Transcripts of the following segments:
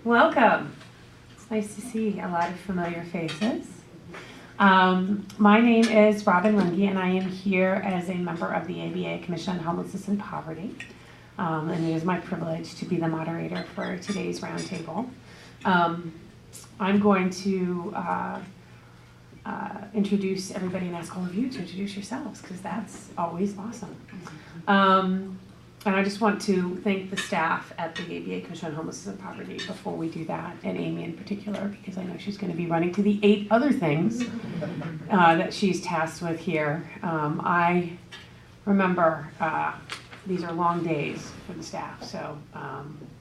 Welcome. It's nice to see a lot of familiar faces. My name is Robin Lungi, and I am here as a member of the ABA Commission on Homelessness and Poverty. And it is my privilege to be the moderator for today's roundtable. I'm going to introduce everybody and ask all of you to introduce yourselves, because that's always awesome. And I just want to thank the staff at the ABA Commission on Homelessness and Poverty before we do that, and Amy in particular, because I know she's going to be running to the 8 other things that she's tasked with here. I remember these are long days for the staff, so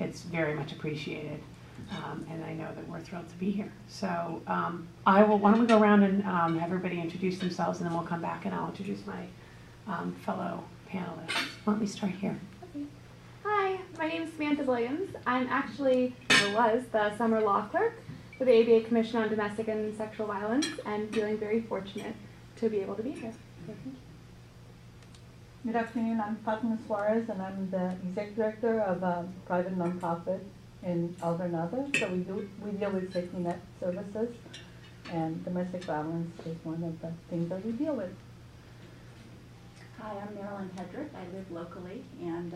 it's very much appreciated. And I know that we're thrilled to be here. So why don't we go around and have everybody introduce themselves, and then we'll come back and I'll introduce my fellow panelists. Why don't we start here? Hi, my name is Samantha Williams. I'm actually, or was, the summer law clerk for the ABA Commission on Domestic and Sexual Violence, and feeling very fortunate to be able to be here. So thank you. Good afternoon, I'm Fatima Suarez, and I'm the executive director of a private nonprofit in El Granada. So we deal with safety net services, and domestic violence is one of the things that we deal with. Hi, I'm Marilyn Hedrick. I live locally, and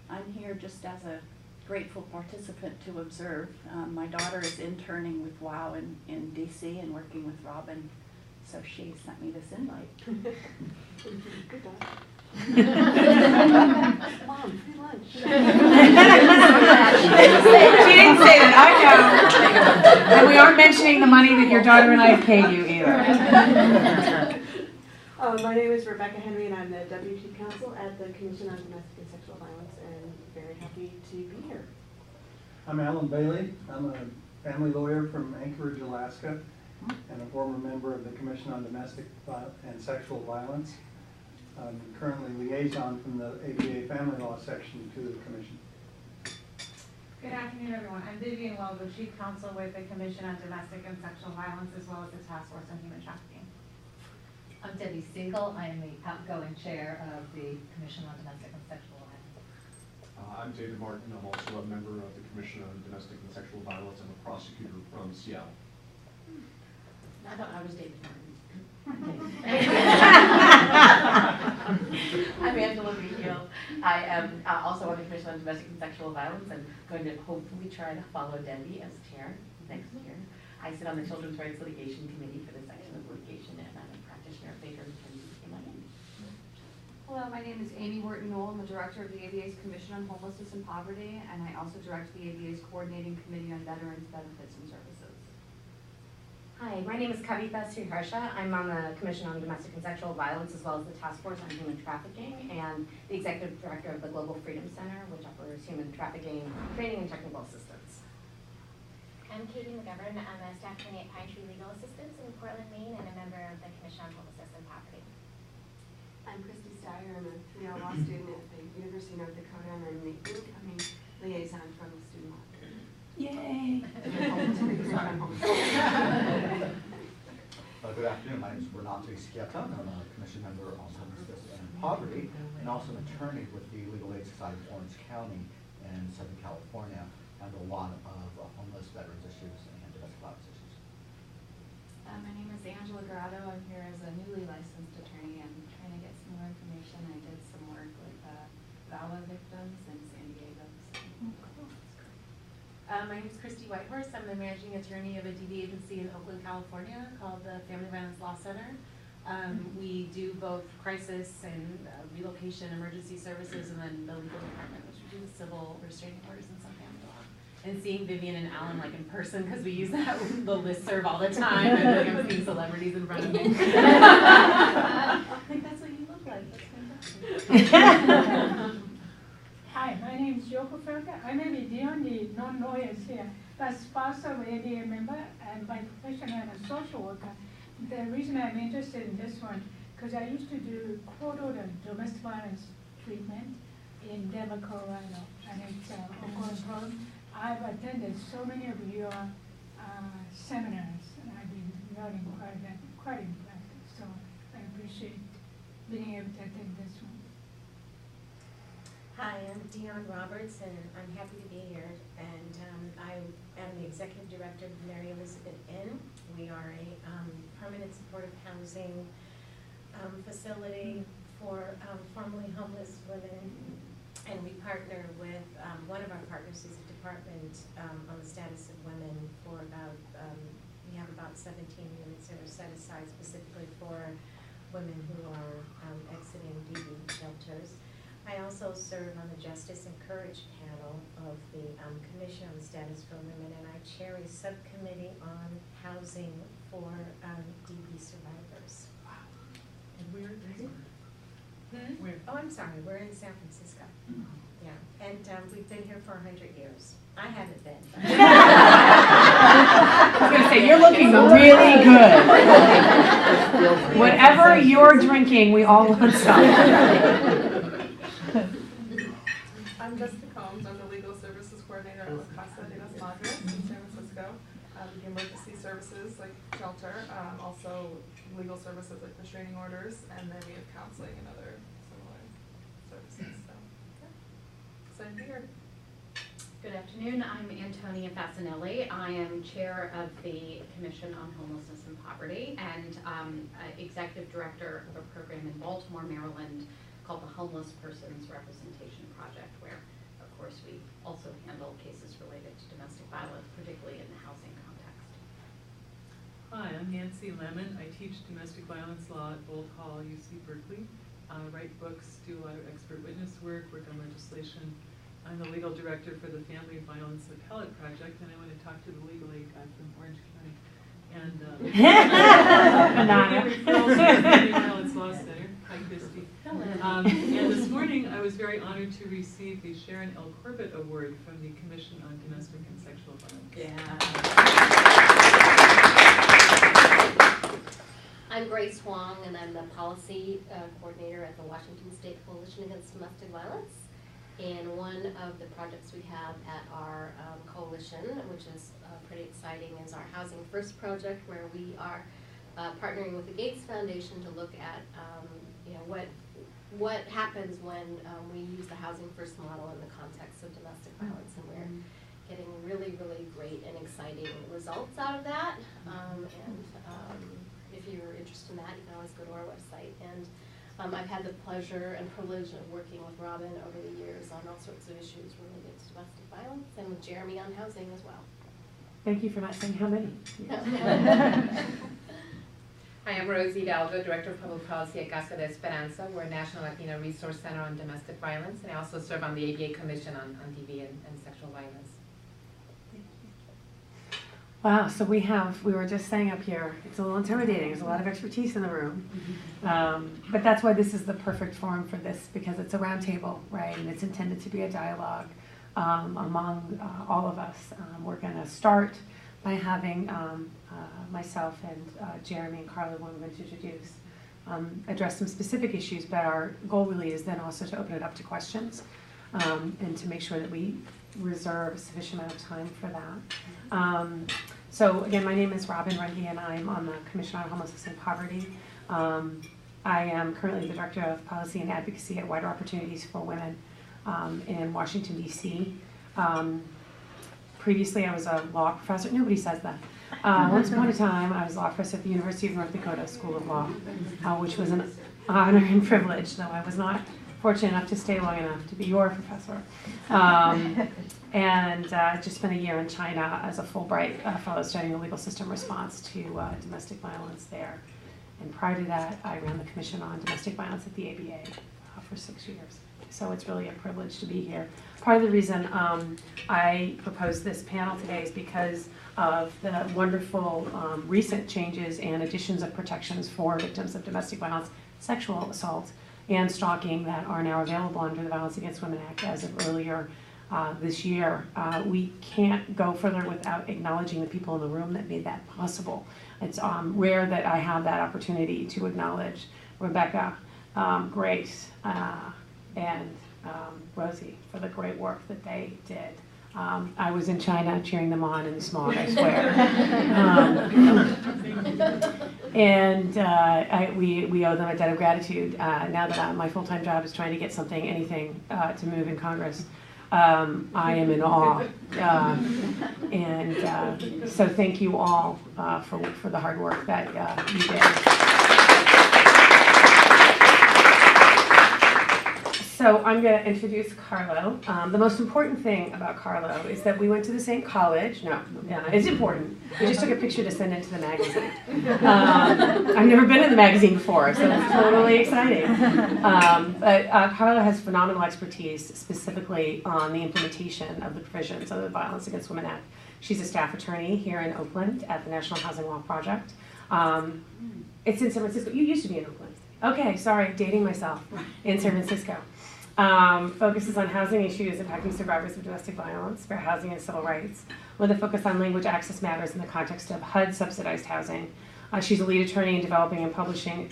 I'm here just as a grateful participant to observe. My daughter is interning with WOW in DC and working with Robin, so she sent me this invite. Good job. Mom, free lunch. She didn't say that, I know. And we aren't mentioning the money that your daughter and I have paid you either. My name is Rebecca Henry, and I'm the Deputy Counsel at the Commission on Domestic and Sexual Violence, and very happy to be here. I'm Alan Bailey. I'm a family lawyer from Anchorage, Alaska, and a former member of the Commission on Domestic and Sexual Violence. I'm currently liaison from the ABA Family Law section to the Commission. Good afternoon, everyone. I'm Vivian Welgo, Chief Counsel with the Commission on Domestic and Sexual Violence, as well as the Task Force on Human Trafficking. I'm Debbie Siegel. I am the outgoing chair of the Commission on Domestic and Sexual Violence. I'm David Martin. I'm also a member of the Commission on Domestic and Sexual Violence. I'm a prosecutor from Seattle. I thought I was David Martin. I'm Angela Vigil. I am also on the Commission on Domestic and Sexual Violence. I'm going to hopefully try to follow Debbie as chair next year. I sit on the Children's Rights Litigation Committee for the section of litigation, and I'm a practitioner at Baker McKenzie in Miami. Hello, my name is Amy Wharton-Noel. I'm the director of the ABA's Commission on Homelessness and Poverty, and I also direct the ABA's Coordinating Committee on Veterans Benefits and Services. Hi, my name is Kavita Sriharsha. I'm on the Commission on Domestic and Sexual Violence, as well as the Task Force on Human Trafficking, and the Executive Director of the Global Freedom Center, which offers human trafficking training and technical assistance. I'm Katie McGovern. I'm a staff attorney at Pine Tree Legal Assistance in Portland, Maine, and a member of the Commission on Homelessness and Poverty. I'm Christy Steyer. I'm a 3L law student at the University of North Dakota, and I'm the incoming liaison from the student law. Yay! Good afternoon. My name is Renato Schietta. I'm a commission member on homelessness and poverty, and also an attorney with the Legal Aid Society of Orange County in Southern California. I handle a lot of homeless veterans issues and domestic violence issues. My name is Angela Grotto. I'm here as a newly licensed attorney. I'm trying to get some more information. I did some work with VAWA victims in San Diego. My name is Christy Whitehorse. I'm the managing attorney of a DV agency in Oakland, California called the Family Violence Law Center. We do both crisis and relocation emergency services, and then the legal department, which we do the civil restraining orders and some family law. And seeing Vivian and Alan like in person, because we use that the listserv all the time. I feel like I'm seeing celebrities in front of me. I think that's what you look like. That's fantastic. Hi, my name is Yoko Ferga. I may be the only non-lawyers here, but spouse of ADA member, and by profession I'm a social worker. The reason I'm interested in this one, because I used to do court-ordered domestic violence treatment in Denver, Colorado, and it's an ongoing problem. I've attended so many of your seminars, and I've been learning quite impressive, so I appreciate being able to attend this one. Hi, I'm Dion Roberts, and I'm happy to be here. And I am Executive Director of Mary Elizabeth Inn. We are a permanent supportive housing facility for formerly homeless women. And we partner with, one of our partners is a department on the status of women for about, we have about 17 units that are set aside specifically for women who are exiting DV shelters. I also serve on the Justice and Courage panel of the Commission on the Status for Women, and I chair a subcommittee on housing for DV survivors. Wow. And where is it? Where? Oh, I'm sorry, we're in San Francisco. Yeah, and we've been here for 100 years. I haven't been. I was going to say, you're looking really good. Whatever you're drinking, we all want some. I'm Jessica Combs. I'm the Legal Services Coordinator at La Casa de las Madres in San Francisco. The emergency services like shelter, also legal services like restraining orders, and then we have counseling and other similar services. So, yeah. Excited to be here. Good afternoon. I'm Antonia Fasinelli. I am chair of the Commission on Homelessness and Poverty and executive director of a program in Baltimore, Maryland called the Homeless Persons Representation Project, where, of course, we also handle cases related to domestic violence, particularly in the housing context. Hi, I'm Nancy Lemon. I teach domestic violence law at Bolt Hall, UC Berkeley. Write books, do a lot of expert witness work on legislation. I'm the legal director for the Family Violence Appellate Project, and I want to talk to the legal aid guy from Orange County. And Family Violence Law Center. Hi, Christy. Hello. And this morning, I was very honored to receive the Sharon L. Corbett Award from the Commission on Domestic and Sexual Violence. I'm Grace Wong, and I'm the policy coordinator at the Washington State Coalition Against Domestic Violence. And one of the projects we have at our coalition, which is pretty exciting, is our Housing First project, where we are partnering with the Gates Foundation to look at what happens when we use the Housing First model in the context of domestic violence, and we're getting really, really great and exciting results out of that. If you're interested in that, you can always go to our website. And I've had the pleasure and privilege of working with Robin over the years on all sorts of issues related to domestic violence, and with Jeremy on housing as well. Thank you for not saying how many. Hi, I'm Rosie Hidalgo, Director of Public Policy at Casa de Esperanza. We're a National Latino Resource Center on Domestic Violence, and I also serve on the ABA Commission on DV and Sexual Violence. Wow, so we were just saying up here, it's a little intimidating. There's a lot of expertise in the room. But that's why this is the perfect forum for this, because it's a round table, right? And it's intended to be a dialogue among all of us. We're going to start by having myself and Jeremy and Carla, one we're going to introduce, address some specific issues, but our goal really is then also to open it up to questions and to make sure that we reserve a sufficient amount of time for that. So again, my name is Robin Runge, and I'm on the Commission on Homelessness and Poverty. I am currently the Director of Policy and Advocacy at Wider Opportunities for Women in Washington, D.C. Previously, I was a law professor. Nobody says that. Once upon a time, I was a law professor at the University of North Dakota School of Law, which was an honor and privilege, though I was not fortunate enough to stay long enough to be your professor. And just spent a year in China as a Fulbright fellow studying the legal system response to domestic violence there. And prior to that, I ran the Commission on Domestic Violence at the ABA for 6 years. So it's really a privilege to be here. Part of the reason I proposed this panel today is because of the wonderful recent changes and additions of protections for victims of domestic violence, sexual assault, and stalking that are now available under the Violence Against Women Act as of earlier this year. We can't go further without acknowledging the people in the room that made that possible. It's rare that I have that opportunity to acknowledge Rebecca, Grace, and Rosie for the great work that they did. I was in China cheering them on in the smog, I swear. We owe them a debt of gratitude now that my full-time job is trying to get anything to move in Congress. I am in awe. So thank you all for the hard work that you did. So I'm going to introduce Carlo. The most important thing about Carlo is that we went to the same college. No, it's important. We just took a picture to send into the magazine. I've never been in the magazine before, so it's totally exciting. But Carlo has phenomenal expertise specifically on the implementation of the provisions of the Violence Against Women Act. She's a staff attorney here in Oakland at the National Housing Law Project. It's in San Francisco. You used to be in Oakland. Okay, sorry, dating myself. In San Francisco. Focuses on housing issues impacting survivors of domestic violence, fair housing and civil rights, with a focus on language access matters in the context of HUD subsidized housing. She's a lead attorney in developing and publishing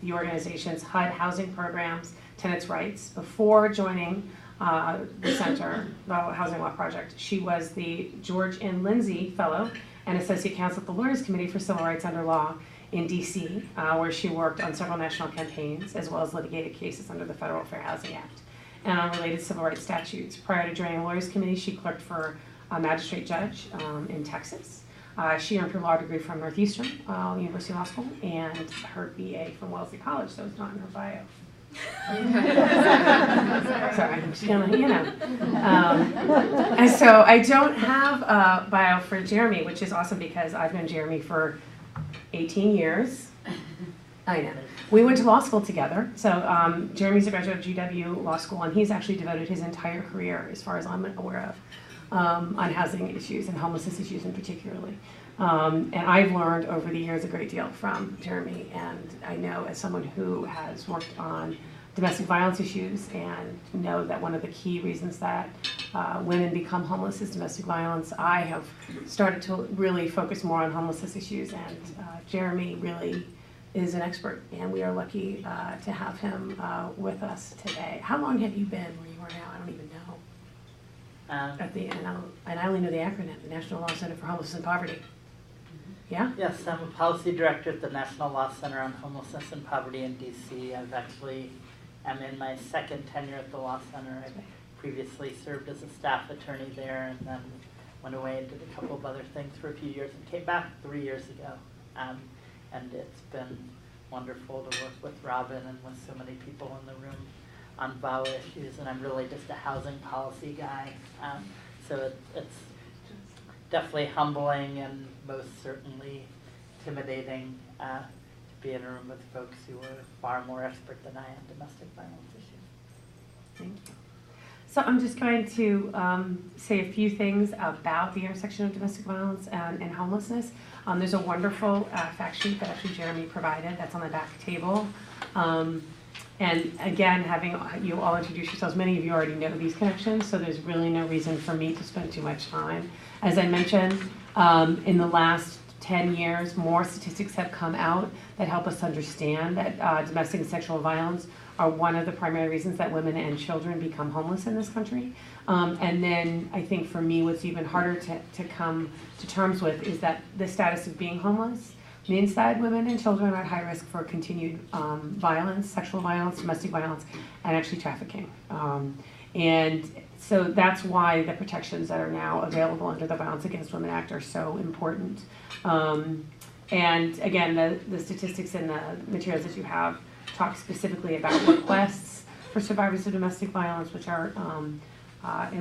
the organization's HUD housing programs, Tenants' Rights. Before joining the Center, the Housing Law Project, she was the George N. Lindsay Fellow and Associate Counsel at the Lawyers Committee for Civil Rights Under Law in DC, where she worked on several national campaigns as well as litigated cases under the Federal Fair Housing Act and on related civil rights statutes. Prior to joining the Lawyers Committee, she clerked for a magistrate judge in Texas. She earned her law degree from Northeastern University Law School and her BA from Wellesley College, so it's not in her bio. Sorry, I'm just gonna, and so I don't have a bio for Jeremy, which is awesome because I've known Jeremy for 18 years. I know. We went to law school together. So Jeremy's a graduate of GW Law School, and he's actually devoted his entire career, as far as I'm aware of, on housing issues and homelessness issues in particularly. And I've learned over the years a great deal from Jeremy, and I know as someone who has worked on domestic violence issues and know that one of the key reasons that women become homeless is domestic violence, I have started to really focus more on homelessness issues, and Jeremy really is an expert, and we are lucky to have him with us today. How long have you been where you are now? I don't even know. And I only know the acronym, the National Law Center for Homelessness and Poverty. Yeah? Yes, I'm a policy director at the National Law Center on Homelessness and Poverty in DC. I'm in my second tenure at the Law Center. I previously served as a staff attorney there and then went away and did a couple of other things for a few years and came back 3 years ago. And it's been wonderful to work with Robin and with so many people in the room on VAWA issues, and I'm really just a housing policy guy. So it's definitely humbling and most certainly intimidating to be in a room with folks who are far more expert than I am in domestic violence issues. Thank you. So I'm just going to say a few things about the intersection of domestic violence and homelessness. There's a wonderful fact sheet that actually Jeremy provided that's on the back table. And again, having you all introduce yourselves, many of you already know these connections, so there's really no reason for me to spend too much time. As I mentioned, in the last 10 years, more statistics have come out that help us understand that domestic and sexual violence are one of the primary reasons that women and children become homeless in this country. And then I think for me, what's even harder to come to terms with is that the status of being homeless means that women and children are at high risk for continued violence, sexual violence, domestic violence, and actually trafficking. And so that's why the protections that are now available under the Violence Against Women Act are so important. And again, the statistics and the materials that you have talk specifically about requests for survivors of domestic violence, which are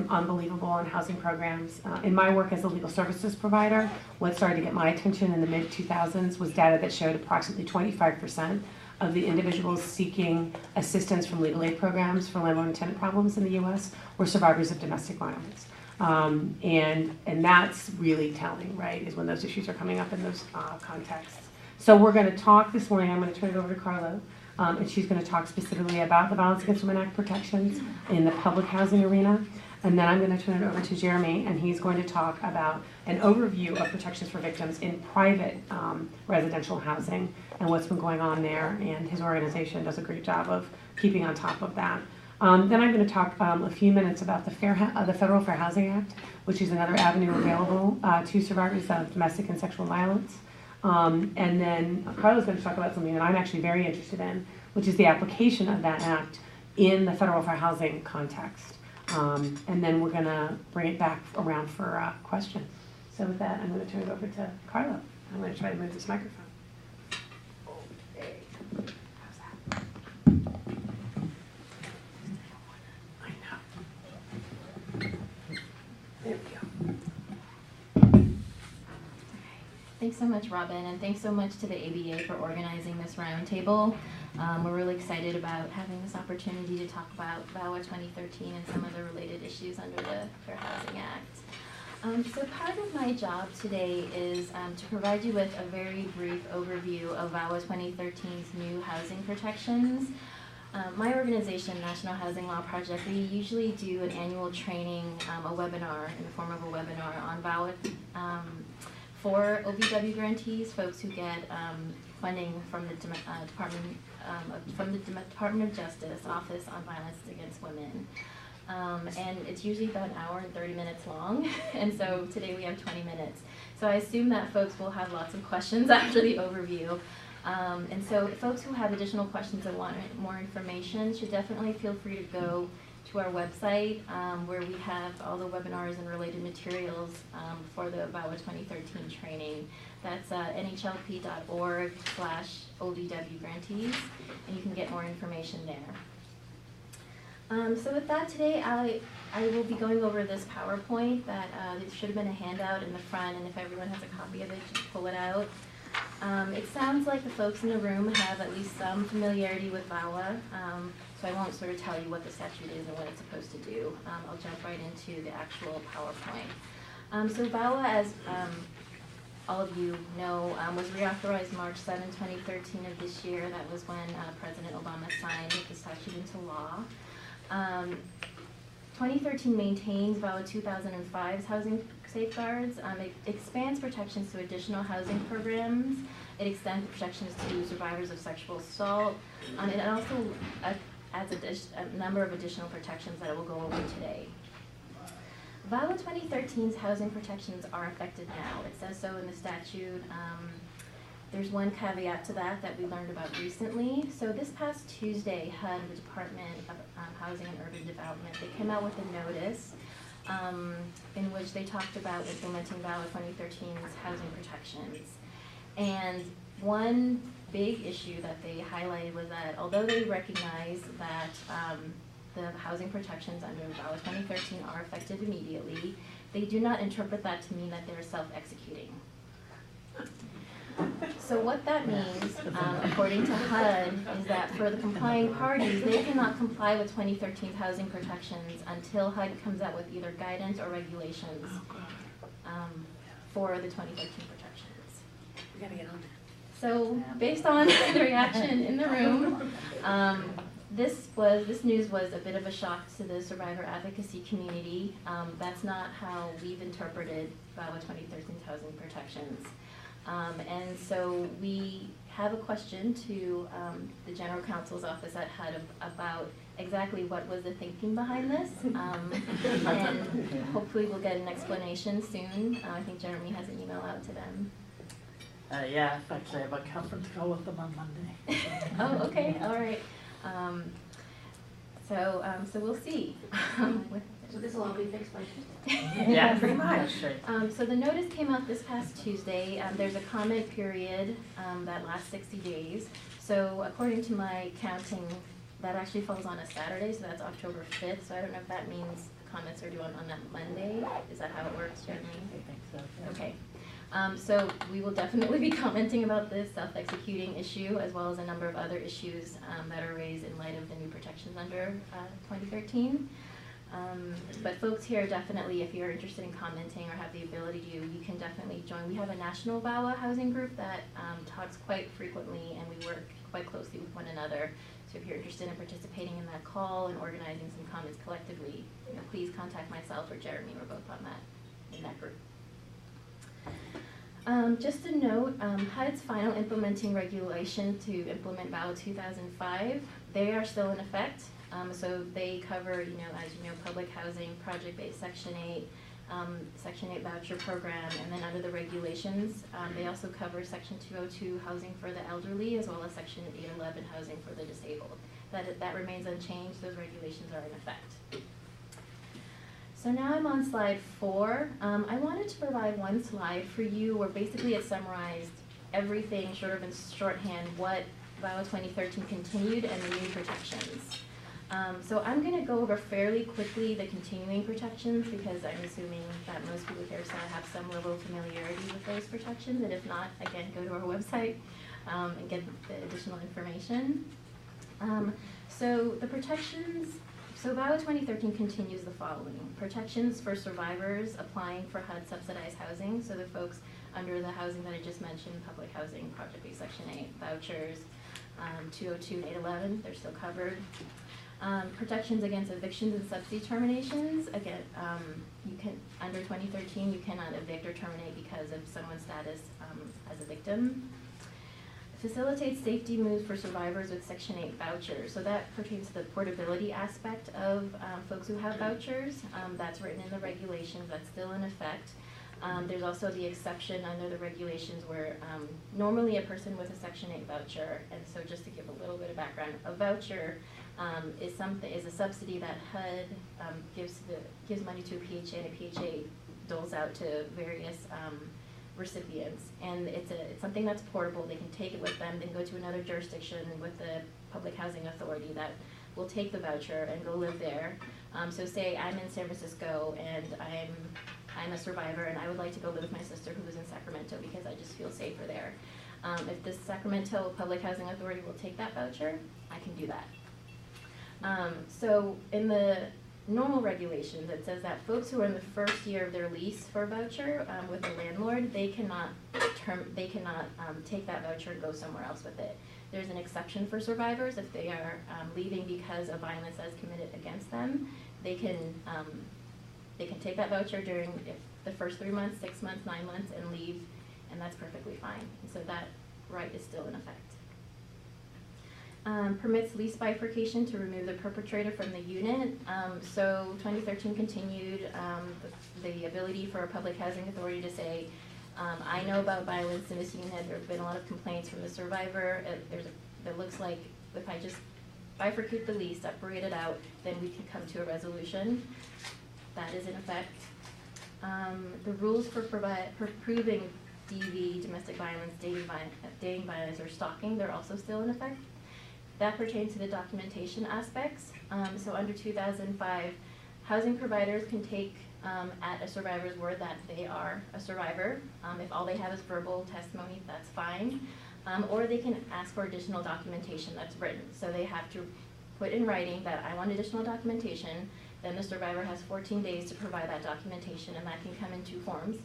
unbelievable on housing programs. In my work as a legal services provider, what started to get my attention in the mid-2000s was data that showed approximately 25% of the individuals seeking assistance from legal aid programs for landlord and tenant problems in the U.S. were survivors of domestic violence. And that's really telling, right, is when those issues are coming up in those contexts. So we're going to talk this morning, I'm going to turn it over to Carlo, and she's going to talk specifically about the Violence Against Women Act protections in the public housing arena. And then I'm going to turn it over to Jeremy, and he's going to talk about an overview of protections for victims in private residential housing and what's been going on there. And his organization does a great job of keeping on top of that. Then I'm going to talk a few minutes about the Federal Fair Housing Act, which is another avenue available to survivors of domestic and sexual violence. And then Carla's going to talk about something that I'm actually very interested in, which is the application of that act in the Federal Fair Housing context. And then we're gonna bring it back around for questions. So with that, I'm gonna turn it over to Carlo. I'm gonna try to move this microphone. Thanks so much, Robin, and thanks so much to the ABA for organizing this roundtable. We're really excited about having this opportunity to talk about VAWA 2013 and some of the related issues under the Fair Housing Act. So part of my job today is to provide you with a very brief overview of VAWA 2013's new housing protections. My organization, National Housing Law Project, we usually do an annual training, a webinar in the form of a webinar on VAWA for OVW grantees, folks who get funding from the Department of Justice Office on Violence Against Women. And it's usually about an hour and 30 minutes long, and so today we have 20 minutes. So I assume that folks will have lots of questions after the overview. And so folks who have additional questions and want more information should definitely feel free to go to our website where we have all the webinars and related materials for the VAWA 2013 training. That's nhlp.org/OVW grantees, and you can get more information there. So with that, today I will be going over this PowerPoint that it should have been a handout in the front, and if everyone has a copy of it, just pull it out. It sounds like the folks in the room have at least some familiarity with VAWA, so I won't sort of tell you what the statute is and what it's supposed to do. I'll jump right into the actual PowerPoint. So VAWA, as all of you know, was reauthorized March 7, 2013 of this year. That was when President Obama signed the statute into law. 2013 maintains VAWA 2005's housing safeguards. It expands protections to additional housing programs. It extends protections to survivors of sexual assault. It also adds a number of additional protections that I will go over today. VAWA 2013's housing protections are effective now. It says so in the statute. There's one caveat to that we learned about recently. So this past Tuesday, HUD, the Department of Housing and Urban Development, they came out with a notice in which they talked about implementing VAWA 2013's housing protections. And one big issue that they highlighted was that although they recognize that the housing protections under VAWA 2013 are effective immediately, they do not interpret that to mean that they're self-executing. So what that means, according to HUD, is that for the complying parties, they cannot comply with 2013's housing protections until HUD comes out with either guidance or regulations for the 2013 protections. We gotta get on that. So based on the reaction in the room, this news was a bit of a shock to the survivor advocacy community. That's not how we've interpreted VAWA 2013's housing protections. And so we have a question to the General Counsel's office at HUD about exactly what was the thinking behind this. And hopefully we'll get an explanation soon. I think Jeremy has an email out to them. Yeah, actually I have a conference call with them on Monday. Oh, okay, all right. So we'll see. So this will all be fixed by Tuesday? Yeah, pretty much. So the notice came out this past Tuesday. There's a comment period that lasts 60 days. So according to my counting, that actually falls on a Saturday, so that's October 5th. So I don't know if that means the comments are due on that Monday. Is that how it works, Jeremy? I think so. Yeah. Okay. So we will definitely be commenting about this self-executing issue as well as a number of other issues that are raised in light of the new protections under 2013. But folks here definitely, if you're interested in commenting or have the ability to, you can definitely join. We have a national VAWA housing group that talks quite frequently, and we work quite closely with one another. So if you're interested in participating in that call and organizing some comments collectively, please contact myself or Jeremy. We're both on that in that group. Just a note, HUD's final implementing regulation to implement VAWA 2005, they are still in effect. So they cover, as you know, public housing, project-based Section 8, Section 8 voucher program, and then under the regulations, they also cover Section 202 housing for the elderly, as well as Section 811 housing for the disabled. That remains unchanged. Those regulations are in effect. So now I'm on slide 4. I wanted to provide one slide for you where basically it summarized everything sort of in shorthand, what VAWA 2013 continued and the new protections. So I'm going to go over fairly quickly the continuing protections because I'm assuming that most people here have some level of familiarity with those protections, and if not, again, go to our website and get the additional information. So the protections, so VAWA 2013 continues the following. Protections for survivors applying for HUD subsidized housing, so the folks under the housing that I just mentioned, public housing, Project B Section 8, vouchers, 202 and 811, they're still covered. Protections against evictions and subsidy terminations, again, you can, under 2013, you cannot evict or terminate because of someone's status as a victim. Facilitates safety moves for survivors with Section 8 vouchers. So that pertains to the portability aspect of folks who have vouchers. That's written in the regulations, that's still in effect. There's also the exception under the regulations where normally a person with a Section 8 voucher, and so just to give a little bit of background, a voucher is a subsidy that HUD gives money to a PHA, and a PHA doles out to various recipients, and it's something that's portable. They can take it with them, then go to another jurisdiction with the public housing authority that will take the voucher and go live there. So say I'm in San Francisco and I'm a survivor and I would like to go live with my sister who is in Sacramento because I just feel safer there. If the Sacramento Public Housing Authority will take that voucher, I can do that. So in the normal regulations, it says that folks who are in the first year of their lease for a voucher with a landlord, they cannot take that voucher and go somewhere else with it. There's an exception for survivors if they are leaving because of violence that is committed against them. They can take that voucher during the first 3 months, 6 months, 9 months, and leave, and that's perfectly fine. And so that right is still in effect. Permits lease bifurcation to remove the perpetrator from the unit. So 2013 continued the ability for a public housing authority to say, I know about violence in this unit. There have been a lot of complaints from the survivor. It looks like if I just bifurcate the lease, separate it out, then we can come to a resolution. That is in effect. The rules for proving DV, domestic violence, dating violence, or stalking, they're also still in effect. That pertains to the documentation aspects. So under 2005, housing providers can take at a survivor's word that they are a survivor. If all they have is verbal testimony, that's fine. Or they can ask for additional documentation that's written. So they have to put in writing that I want additional documentation. Then the survivor has 14 days to provide that documentation, and that can come in 2 forms.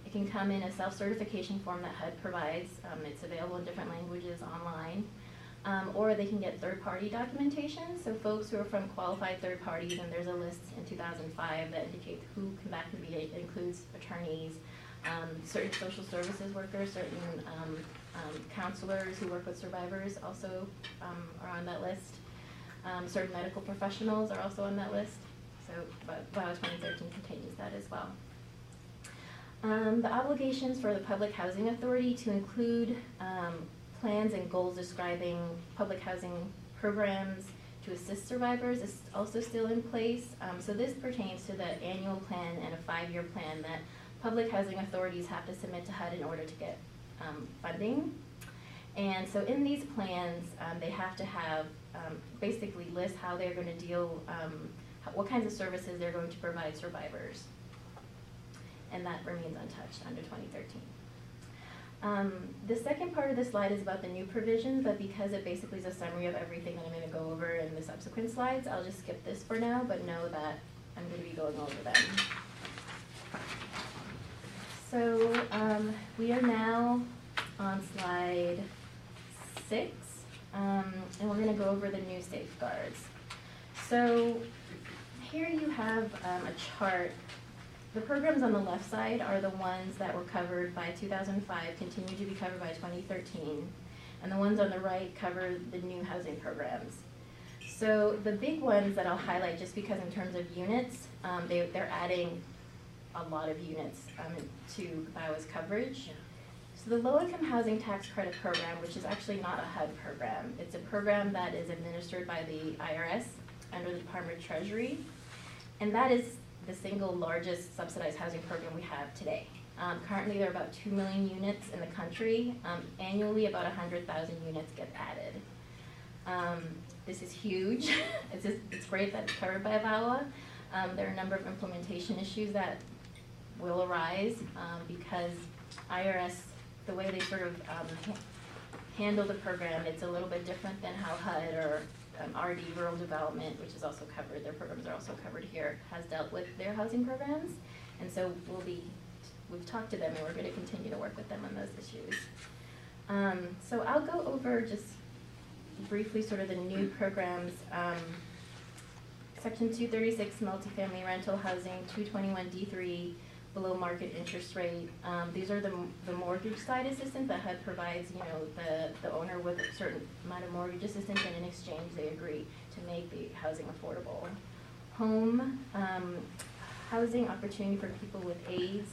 It can come in a self-certification form that HUD provides. It's available in different languages online. Or they can get third-party documentation. So folks who are from qualified third parties, and there's a list in 2005 that indicates who that can be. It includes attorneys, certain social services workers, certain counselors who work with survivors also are on that list. Certain medical professionals are also on that list. So VAWA 2013 continues that as well. The obligations for the Public Housing Authority to include plans and goals describing public housing programs to assist survivors is also still in place. So this pertains to the annual plan and a 5-year plan that public housing authorities have to submit to HUD in order to get funding. And so in these plans, they have to have basically list how they're going to deal, what kinds of services they're going to provide survivors. And that remains untouched under 2013. The second part of the slide is about the new provisions, but because it basically is a summary of everything that I'm going to go over in the subsequent slides, I'll just skip this for now, but know that I'm going to be going over them. So we are now on slide 6, and we're going to go over the new safeguards. So here you have a chart. The programs on the left side are the ones that were covered by 2005, continue to be covered by 2013, and the ones on the right cover the new housing programs. So the big ones that I'll highlight, just because in terms of units, they're adding a lot of units to VAWA's coverage. So the Low-Income Housing Tax Credit Program, which is actually not a HUD program, it's a program that is administered by the IRS under the Department of Treasury, and that is the single largest subsidized housing program we have today. Currently, there are about 2 million units in the country. Annually, about 100,000 units get added. This is huge. It's great that it's covered by VAWA. There are a number of implementation issues that will arise because IRS, the way they sort of handle the program, it's a little bit different than how HUD or RD, Rural Development, which is also covered, their programs are also covered here, has dealt with their housing programs. And so we've talked to them and we're going to continue to work with them on those issues. So I'll go over just briefly sort of the new programs. Section 236, multifamily rental housing, 221D3, below market interest rate. These are the mortgage side assistance that HUD provides, you know, the owner with a certain amount of mortgage assistance, and in exchange they agree to make the housing affordable. Home, housing opportunity for people with AIDS.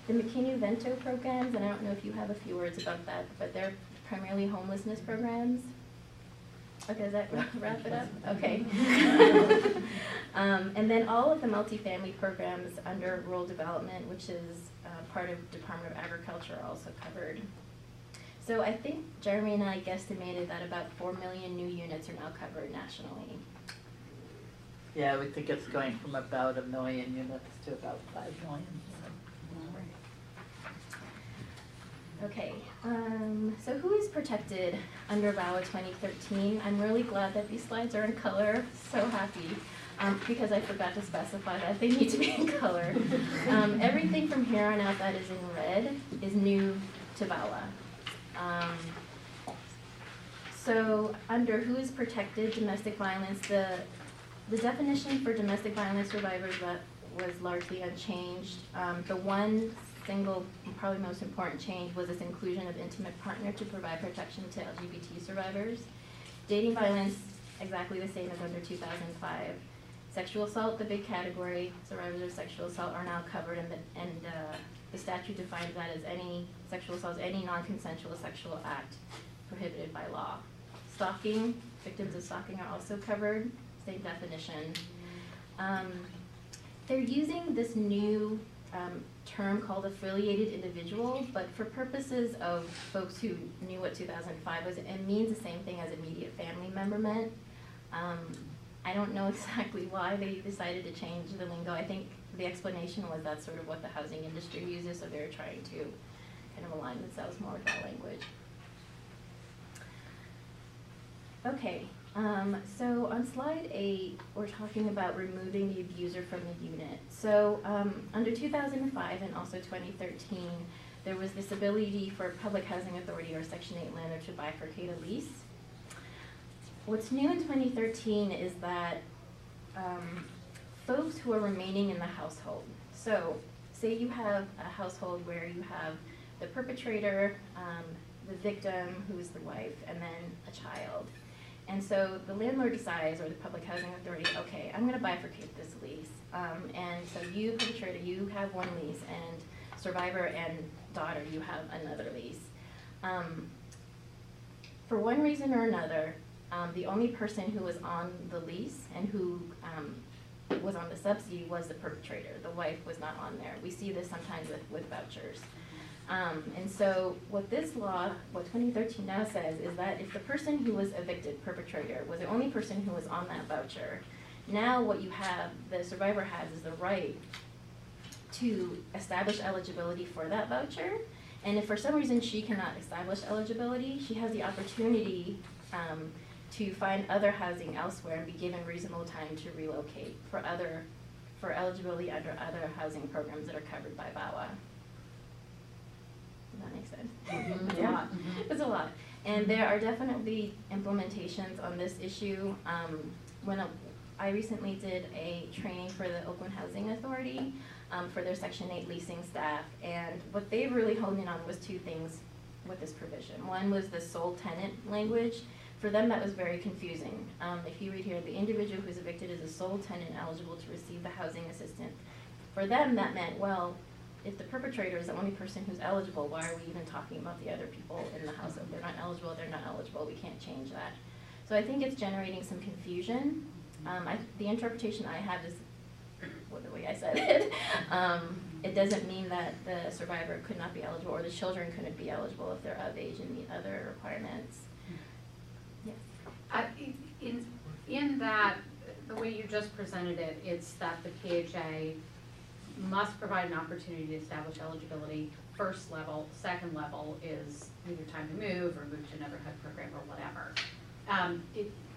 The McKinney-Vento programs, and I don't know if you have a few words about that, but they're primarily homelessness programs. Okay, does that wrap it up? Okay. And then all of the multifamily programs under rural development, which is part of Department of Agriculture, are also covered. So I think Jeremy and I guesstimated that about 4 million new units are now covered nationally. Yeah, we think it's going from about 1 million units to about 5 million. Okay, so who is protected under VAWA 2013? I'm really glad that these slides are in color, so happy, because I forgot to specify that they need to be in color. Everything from here on out that is in red is new to VAWA. So under who is protected, domestic violence, the definition for domestic violence survivors that was largely unchanged. The one single, probably most important change was this inclusion of intimate partner to provide protection to LGBT survivors. Dating violence, exactly the same as under 2005. Sexual assault, the big category, survivors of sexual assault are now covered, and the statute defines that as any sexual assault, any non-consensual sexual act prohibited by law. Stalking, victims of stalking are also covered, same definition. They're using this new term called affiliated individual, but for purposes of folks who knew what 2005 was, it means the same thing as immediate family member meant. I don't know exactly why they decided to change the lingo. I think the explanation was that's sort of what the housing industry uses, so they're trying to kind of align themselves more with that language. Okay, so on slide 8, we're talking about removing the abuser from the unit. So under 2005 and also 2013, there was this ability for Public Housing Authority or Section 8 landlord to bifurcate a lease. What's new in 2013 is that folks who are remaining in the household, so say you have a household where you have the perpetrator, the victim, who's the wife, and then a child. And so the landlord decides, or the Public Housing Authority, okay, I'm gonna bifurcate this lease. And so you, perpetrator, you have one lease, and survivor and daughter, you have another lease. For one reason or another, the only person who was on the lease and who was on the subsidy was the perpetrator. The wife was not on there. We see this sometimes with vouchers. And so what this law, what 2013 now says, is that if the person who was evicted, perpetrator, was the only person who was on that voucher, now what you have, the survivor has, is the right to establish eligibility for that voucher. And if for some reason she cannot establish eligibility, she has the opportunity to find other housing elsewhere and be given reasonable time to relocate for eligibility under other housing programs that are covered by VAWA. Does that make sense? Mm-hmm. Yeah, it's a lot. And there are definitely implementations on this issue. I recently did a training for the Oakland Housing Authority for their Section 8 leasing staff, and what they really honed in on was two things with this provision. One was the sole tenant language. For them, that was very confusing. If you read here, the individual who's evicted is a sole tenant eligible to receive the housing assistance. For them, that meant, well, if the perpetrator is the only person who's eligible, why are we even talking about the other people in the house? If they're not eligible, they're not eligible. We can't change that. So I think it's generating some confusion. The interpretation I have is the way I said it. It doesn't mean that the survivor could not be eligible or the children couldn't be eligible if they're of age and meet other requirements. Yes. In that, the way you just presented it, it's that the PHA must provide an opportunity to establish eligibility. First level, second level is either time to move or move to another HUD program or whatever.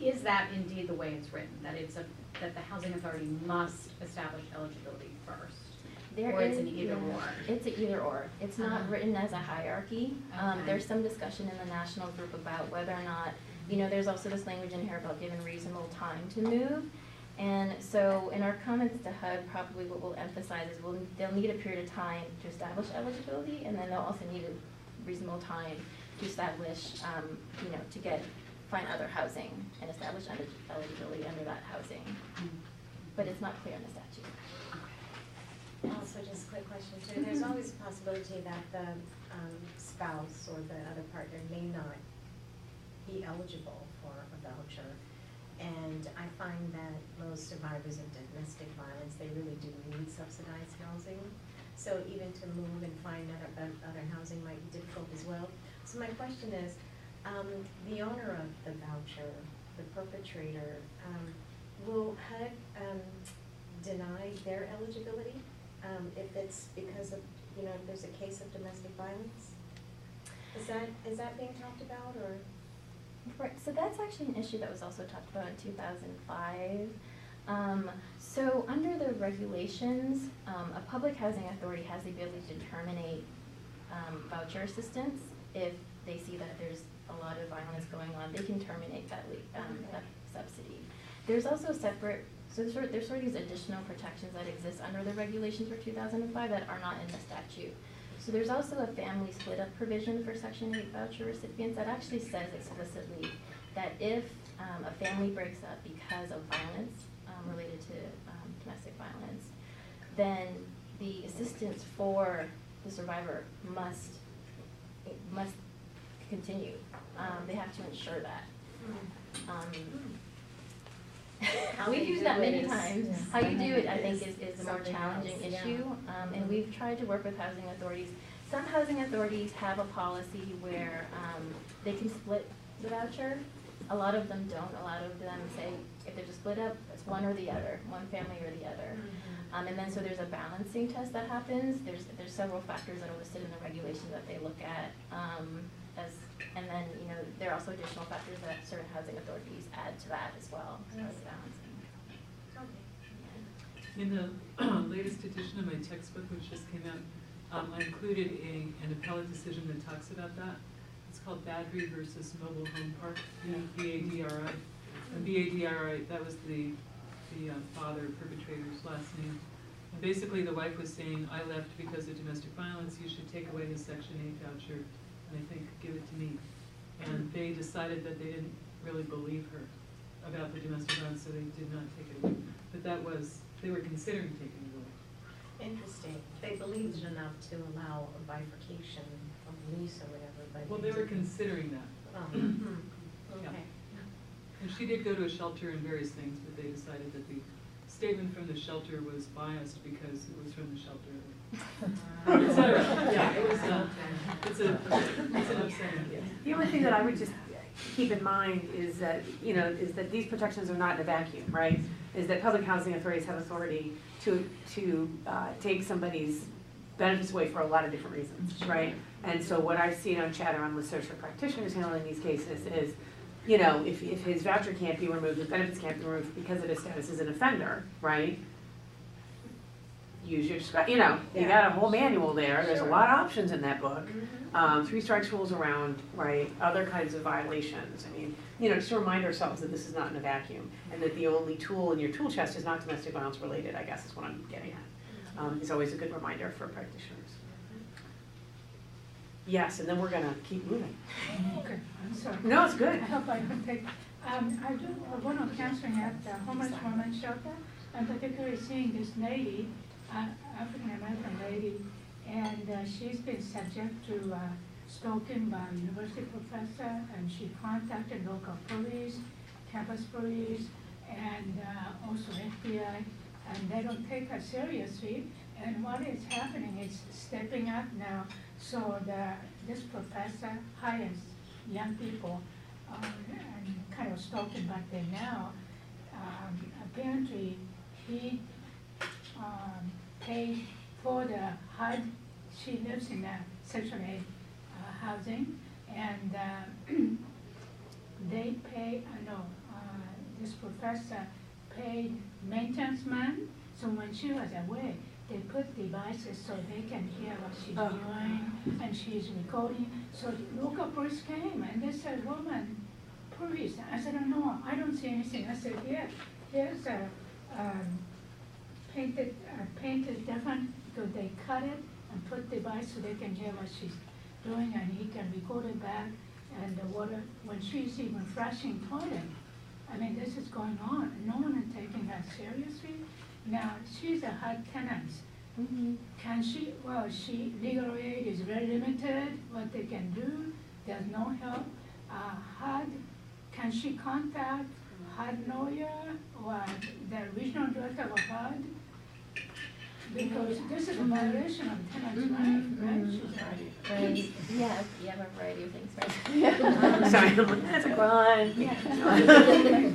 Is that indeed the way it's written, that that the housing authority must establish eligibility first? Or it's an either or? It's an either or. It's not written as a hierarchy. Okay. There's some discussion in the national group about whether or not, there's also this language in here about giving reasonable time to move. And so in our comments to HUD, probably what we'll emphasize is they'll need a period of time to establish eligibility, and then they'll also need a reasonable time to establish, to find other housing and establish eligibility under that housing. But it's not clear in the statute. Also, just a quick question too, there's always a possibility that the spouse or the other partner may not be eligible for a voucher. And I find that most survivors of domestic violence, they really do need subsidized housing. So even to move and find other housing might be difficult as well. So my question is, the owner of the voucher, the perpetrator, will HUD deny their eligibility if it's because of, if there's a case of domestic violence? Is that being talked about, or? Right, so that's actually an issue that was also talked about in 2005. So under the regulations, a public housing authority has the ability to terminate voucher assistance if they see that there's a lot of violence going on. They can terminate that subsidy. There's also a separate, there's sort of these additional protections that exist under the regulations for 2005 that are not in the statute. So there's also a family split up provision for Section 8 voucher recipients that actually says explicitly that if a family breaks up because of violence related to domestic violence, then the assistance for the survivor must continue. They have to ensure that. We've used that many times. How you do it, I think, is a more challenging issue. And we've tried to work with housing authorities. Some housing authorities have a policy where they can split the voucher. A lot of them don't. A lot of them say if there's a split up, it's one or the other, one family or the other. And then so there's a balancing test that happens. There's several factors that are listed in the regulations that they look at. And then, there are also additional factors that certain housing authorities add to that as well, as far as balancing. In the latest edition of my textbook, which just came out, I included an appellate decision that talks about that. It's called Badri versus Mobile Home Park, B-A-D-R-I. And B-A-D-R-I, that was the father perpetrator's last name. And basically the wife was saying, I left because of domestic violence, you should take away the Section 8 voucher, and I think give it to me. And they decided that they didn't really believe her about the domestic violence, so they did not take it away. But they were considering taking it away. Interesting. They believed enough to allow a bifurcation of lease or whatever, but. Well, they were considering that. Okay. Yeah. And she did go to a shelter and various things, but they decided that the statement from the shelter was biased because it was from the shelter. Et cetera. Yeah, it was, it's an upsetting. The only thing that I would just keep in mind is that, is that these protections are not in a vacuum, right? Is that public housing authorities have authority to take somebody's benefits away for a lot of different reasons, right? And so what I've seen on chatter on with social practitioners handling these cases is, if his voucher can't be removed, his benefits can't be removed because of his status as an offender, right? Use your discretion, you got a whole manual there, there's a lot of options in that book. 3 strikes rules around, right, other kinds of violations. I mean, just to remind ourselves that this is not in a vacuum, and that the only tool in your tool chest is not domestic violence related, I guess is what I'm getting at. It's always a good reminder for practitioners. Yes, and then we're gonna keep moving. Okay, I'm sorry. No, it's good. I hope I don't take, I do one counseling at the homeless women's shelter, and particularly seeing this lady, African-American lady, and she's been subject to stalking by a university professor, and she contacted local police, campus police, and also FBI, and they don't take her seriously. And what is happening is stepping up now. So this professor hires young people and kind of talking about them now. Apparently, he paid for the HUD. She lives in a Section 8 housing, and they pay, this professor paid maintenance man. So when she was away, they put devices so they can hear what she's doing, and she's recording. So local police came and they said, "Woman, police." I said, "Oh, no, I don't see anything." I said, here's a painted different, because they cut it and put device so they can hear what she's doing, and he can record it back. And the water, when she's even flushing toilet, I mean, this is going on. No one is taking her seriously. Now, she's a HUD tenant. Can she, she, legal aid is very limited, what they can do, there's no help. HUD, can she contact HUD lawyer or the regional director of HUD? Because this is a violation of tenant's right? Right. Yeah, you have a variety of things, right? Sorry, that's a crime. Yeah.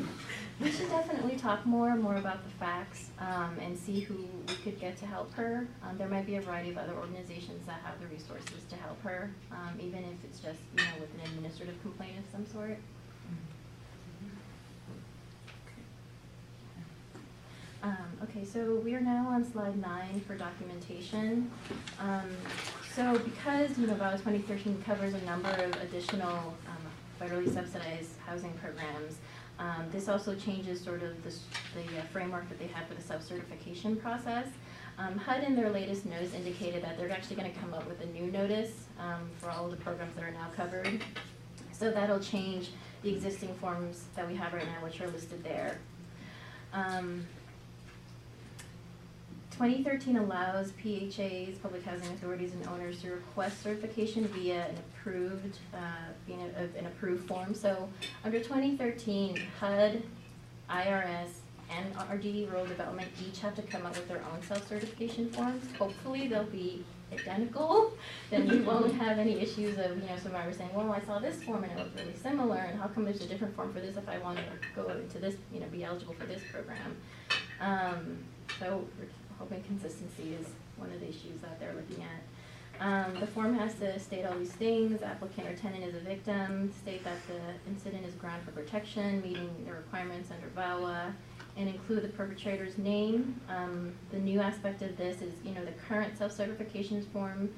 We should definitely talk more about the facts and see who we could get to help her. There might be a variety of other organizations that have the resources to help her, even if it's just, with an administrative complaint of some sort. Okay, so we are now on slide 9 for documentation. So because, VAWA 2013 covers a number of additional federally subsidized housing programs, this also changes sort of the framework that they have for the sub-certification process. HUD in their latest notice indicated that they're actually going to come up with a new notice for all of the programs that are now covered. So that'll change the existing forms that we have right now, which are listed there. 2013 allows PHAs, public housing authorities, and owners to request certification via an approved form. So under 2013, HUD, IRS, and RD Rural Development each have to come up with their own self-certification forms. Hopefully they'll be identical. Then we won't have any issues of somebody saying, well, I saw this form and it looked really similar, and how come there's a different form for this if I want to go into this, be eligible for this program. So we're hoping consistency is one of the issues that they're looking at. The form has to state all these things: applicant or tenant is a victim, state that the incident is ground for protection, meeting the requirements under VAWA, and include the perpetrator's name. The new aspect of this is, the current self-certification form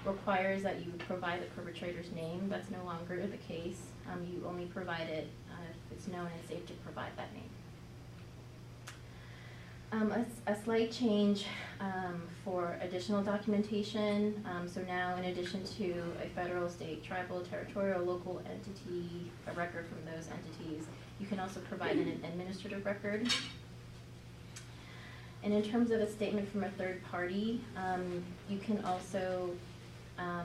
requires that you provide the perpetrator's name. That's no longer the case. You only provide it if it's known and safe to provide that name. A slight change for additional documentation. So now, in addition to a federal, state, tribal, territorial, local entity, a record from those entities, you can also provide an administrative record. And in terms of a statement from a third party, you can also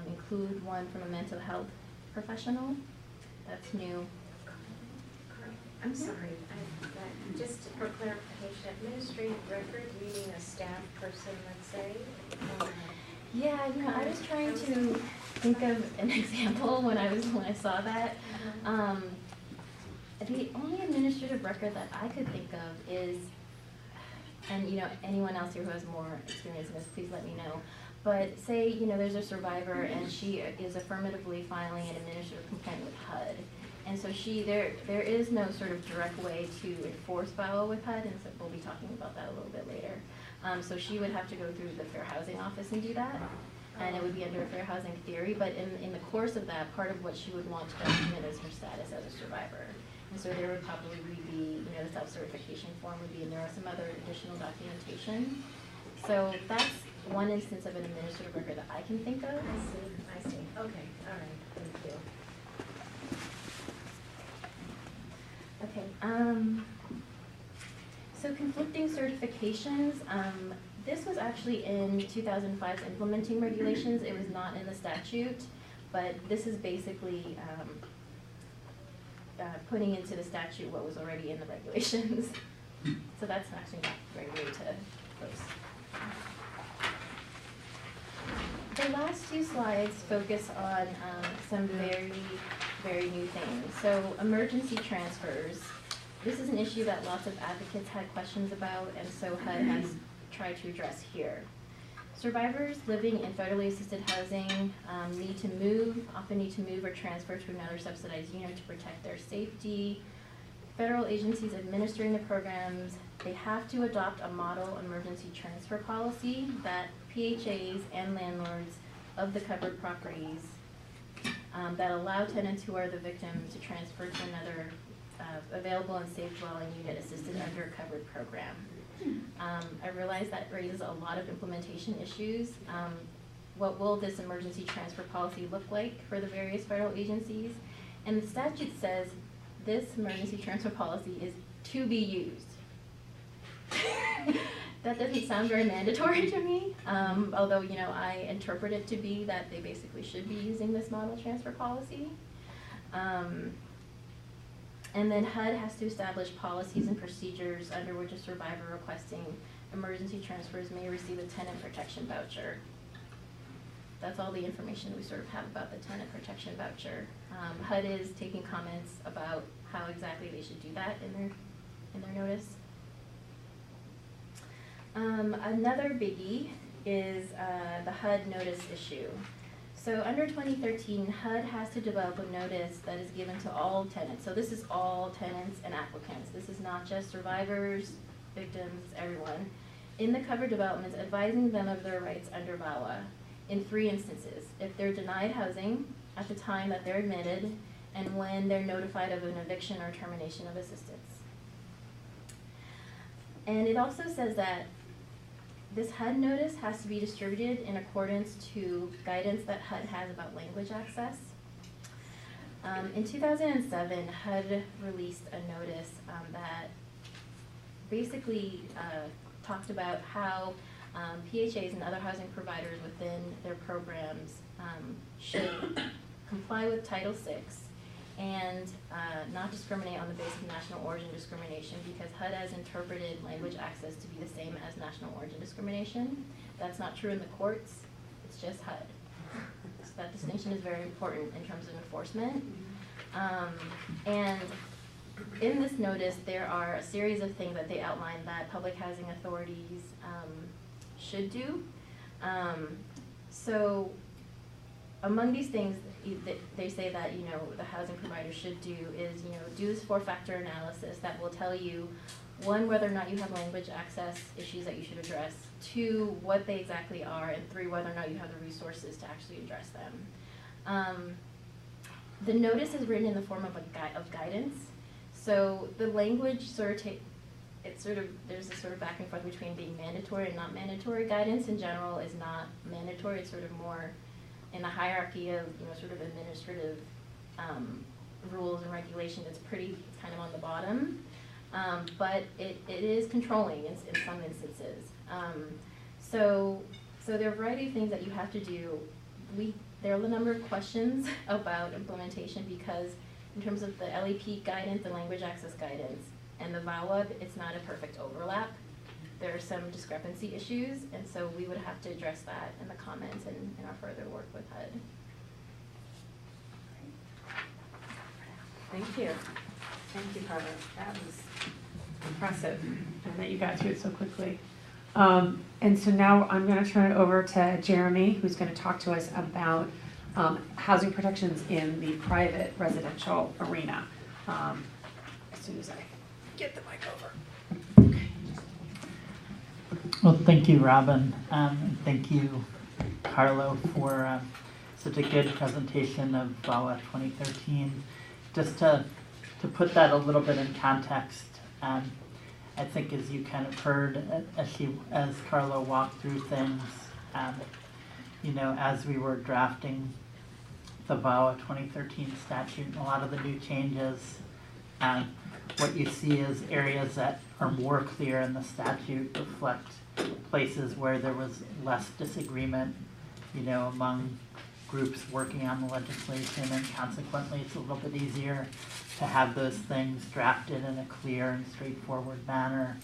include one from a mental health professional. That's new. I'm sorry, just for clarification, administrative record, meaning a staff person, let's say? Yeah, I was trying to think of an example when I saw that. The only administrative record that I could think of is, and anyone else here who has more experience in this, please let me know. But say, there's a survivor and she is affirmatively filing an administrative complaint with HUD. And so there is no sort of direct way to enforce VAWA with HUD, and so we'll be talking about that a little bit later. So she would have to go through the Fair Housing Office and do that, and it would be under a fair housing theory, but in the course of that, part of what she would want to document is her status as a survivor. And so there would probably be, the self-certification form would be, and there are some other additional documentation. So that's one instance of an administrative record that I can think of. I see, okay, all right, thank you. Okay, so conflicting certifications, this was actually in 2005's implementing regulations. It was not in the statute, but this is basically putting into the statute what was already in the regulations. So that's actually not very way to those. The last two slides focus on some very, very new things. So emergency transfers. This is an issue that lots of advocates had questions about, and so HUD has tried to address here. Survivors living in federally assisted housing often need to move or transfer to another subsidized unit to protect their safety. Federal agencies administering the programs, they have to adopt a model emergency transfer policy that PHAs and landlords of the covered properties that allow tenants who are the victims to transfer to another available and safe dwelling unit assisted under a covered program. I realize that raises a lot of implementation issues. What will this emergency transfer policy look like for the various federal agencies? And the statute says this emergency transfer policy is to be used. That doesn't sound very mandatory to me, although, you know, I interpret it to be that they basically should be using this model transfer policy. And then HUD has to establish policies and procedures under which a survivor requesting emergency transfers may receive a tenant protection voucher. That's all the information we sort of have about the tenant protection voucher. HUD is taking comments about how exactly they should do that in their notice. Another biggie is the HUD notice issue. So under 2013, HUD has to develop a notice that is given to all tenants. So this is all tenants and applicants. This is not just survivors, victims, everyone. In the covered developments, advising them of their rights under VAWA in 3 instances. If they're denied housing at the time that they're admitted, and when they're notified of an eviction or termination of assistance. And it also says that this HUD notice has to be distributed in accordance to guidance that HUD has about language access. In 2007, HUD released a notice that basically talked about how PHAs and other housing providers within their programs should comply with Title VI and not discriminate on the basis of national origin discrimination, because HUD has interpreted language access to be the same as national origin discrimination. That's not true in the courts, it's just HUD. So that distinction is very important in terms of enforcement. And in this notice, there are a series of things that they outline that public housing authorities should do. So among these things, they say that, you know, the housing provider should do is, you know, do this 4-factor analysis that will tell you, 1, whether or not you have language access issues that you should address, 2, what they exactly are, and 3, whether or not you have the resources to actually address them. The notice is written in the form of guidance. So the language there's a sort of back and forth between being mandatory and not mandatory. Guidance in general is not mandatory, it's sort of more in the hierarchy of, you know, sort of administrative rules and regulations. It's kind of on the bottom, but it is controlling in some instances. So there are a variety of things that you have to do. There are a number of questions about implementation, because in terms of the LEP guidance, the language access guidance, and the VAWA, it's not a perfect overlap. There are some discrepancy issues, and so we would have to address that in the comments and in our further work with HUD. Thank you. Thank you, Carla. That was impressive, and that you got through it so quickly. And so now I'm going to turn it over to Jeremy, who's going to talk to us about housing protections in the private residential arena. As soon as I get the mic over. Well, thank you, Robin, and thank you, Carlo, for such a good presentation of VAWA 2013. Just to put that a little bit in context, I think as you kind of heard as Carlo walked through things, you know, as we were drafting the VAWA 2013 statute and a lot of the new changes, what you see is areas that are more clear in the statute reflect places where there was less disagreement, you know, among groups working on the legislation, and consequently it's a little bit easier to have those things drafted in a clear and straightforward manner.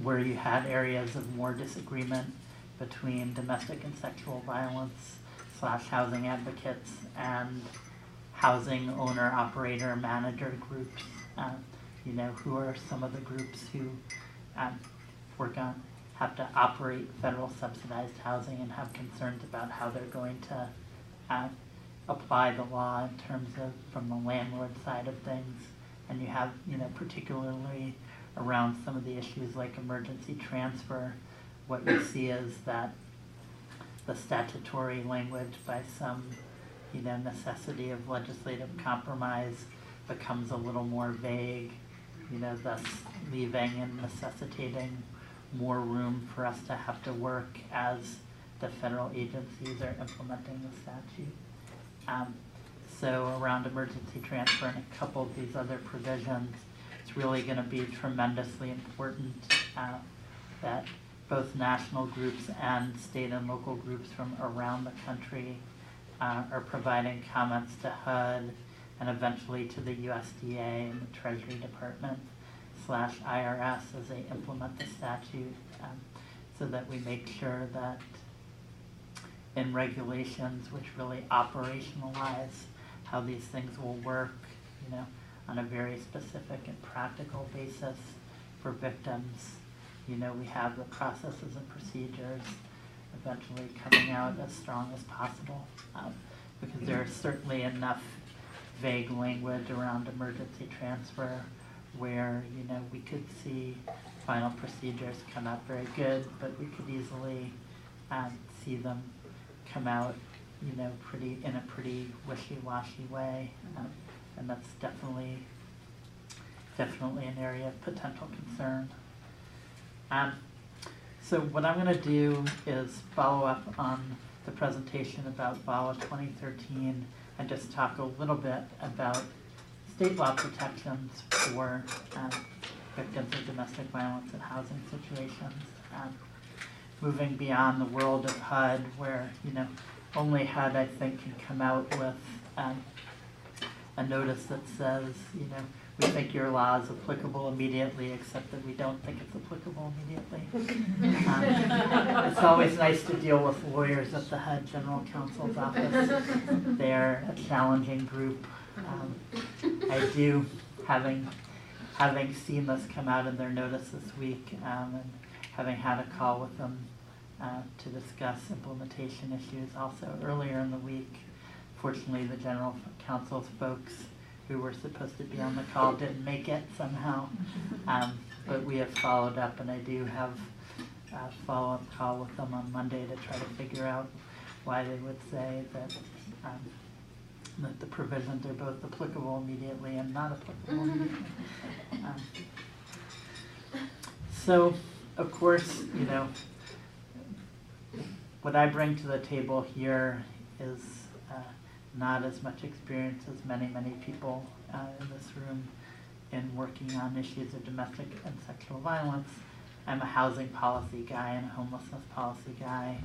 where you had areas of more disagreement between domestic and sexual violence / housing advocates and housing owner, operator, manager groups. Who are some of the groups who have to operate federal subsidized housing and have concerns about how they're going to apply the law in terms of from the landlord side of things. And you have, particularly around some of the issues like emergency transfer, what you see is that the statutory language by some, necessity of legislative compromise becomes a little more vague, thus leaving and necessitating more room for us to have to work as the federal agencies are implementing the statute. So around emergency transfer and a couple of these other provisions, it's really going to be tremendously important that both national groups and state and local groups from around the country are providing comments to HUD and eventually to the USDA and the Treasury Department / IRS as they implement the statute, so that we make sure that in regulations which really operationalize how these things will work, on a very specific and practical basis for victims. We have the processes and procedures eventually coming out as strong as possible, because there is certainly enough vague language around emergency transfer where, we could see final procedures come out very good, but we could easily see them come out, in a pretty wishy-washy way, and that's definitely an area of potential concern. So what I'm going to do is follow up on the presentation about VAWA 2013 and just talk a little bit about state law protections for victims of domestic violence in housing situations. Moving beyond the world of HUD, where only HUD, I think, can come out with a notice that says, we think your law is applicable immediately, except that we don't think it's applicable immediately. It's always nice to deal with lawyers at the HUD General Counsel's office. They're a challenging group. I do, having seen this come out in their notice this week, and having had a call with them to discuss implementation issues also earlier in the week. Fortunately, the General Counsel's folks who were supposed to be on the call didn't make it somehow, but we have followed up, and I do have a follow-up call with them on Monday to try to figure out why they would say that that the provisions are both applicable immediately and not applicable immediately. So, of course, what I bring to the table here is not as much experience as many people in this room in working on issues of domestic and sexual violence. I'm a housing policy guy and a homelessness policy guy,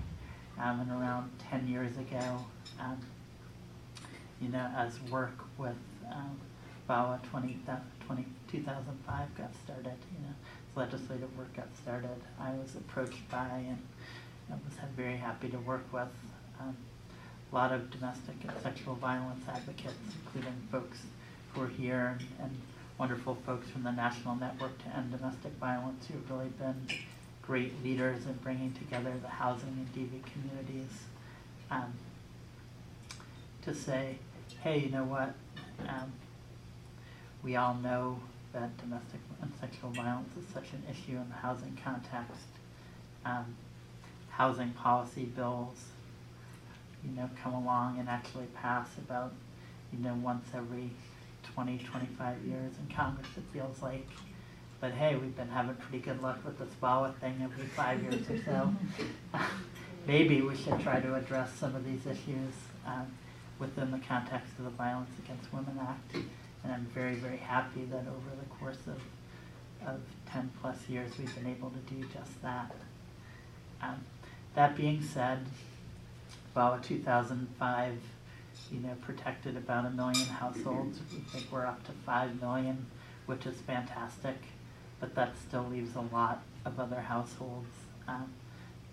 and around 10 years ago, as work with VAWA 2005 got started, legislative work got started, I was approached by and was very happy to work with a lot of domestic and sexual violence advocates, including folks who are here and wonderful folks from the National Network to End Domestic Violence who have really been great leaders in bringing together the housing and DV communities to say, hey, you know what, we all know that domestic and sexual violence is such an issue in the housing context. Housing policy bills, come along and actually pass about, once every 20-25 years in Congress, it feels like. But hey, we've been having pretty good luck with this VAWA thing every 5 years or so. Maybe we should try to address some of these issues within the context of the Violence Against Women Act. And I'm very, very happy that over the course of 10 plus years we've been able to do just that. That being said, VAWA 2005, protected about 1 million households. We think we're up to 5 million, which is fantastic, but that still leaves a lot of other households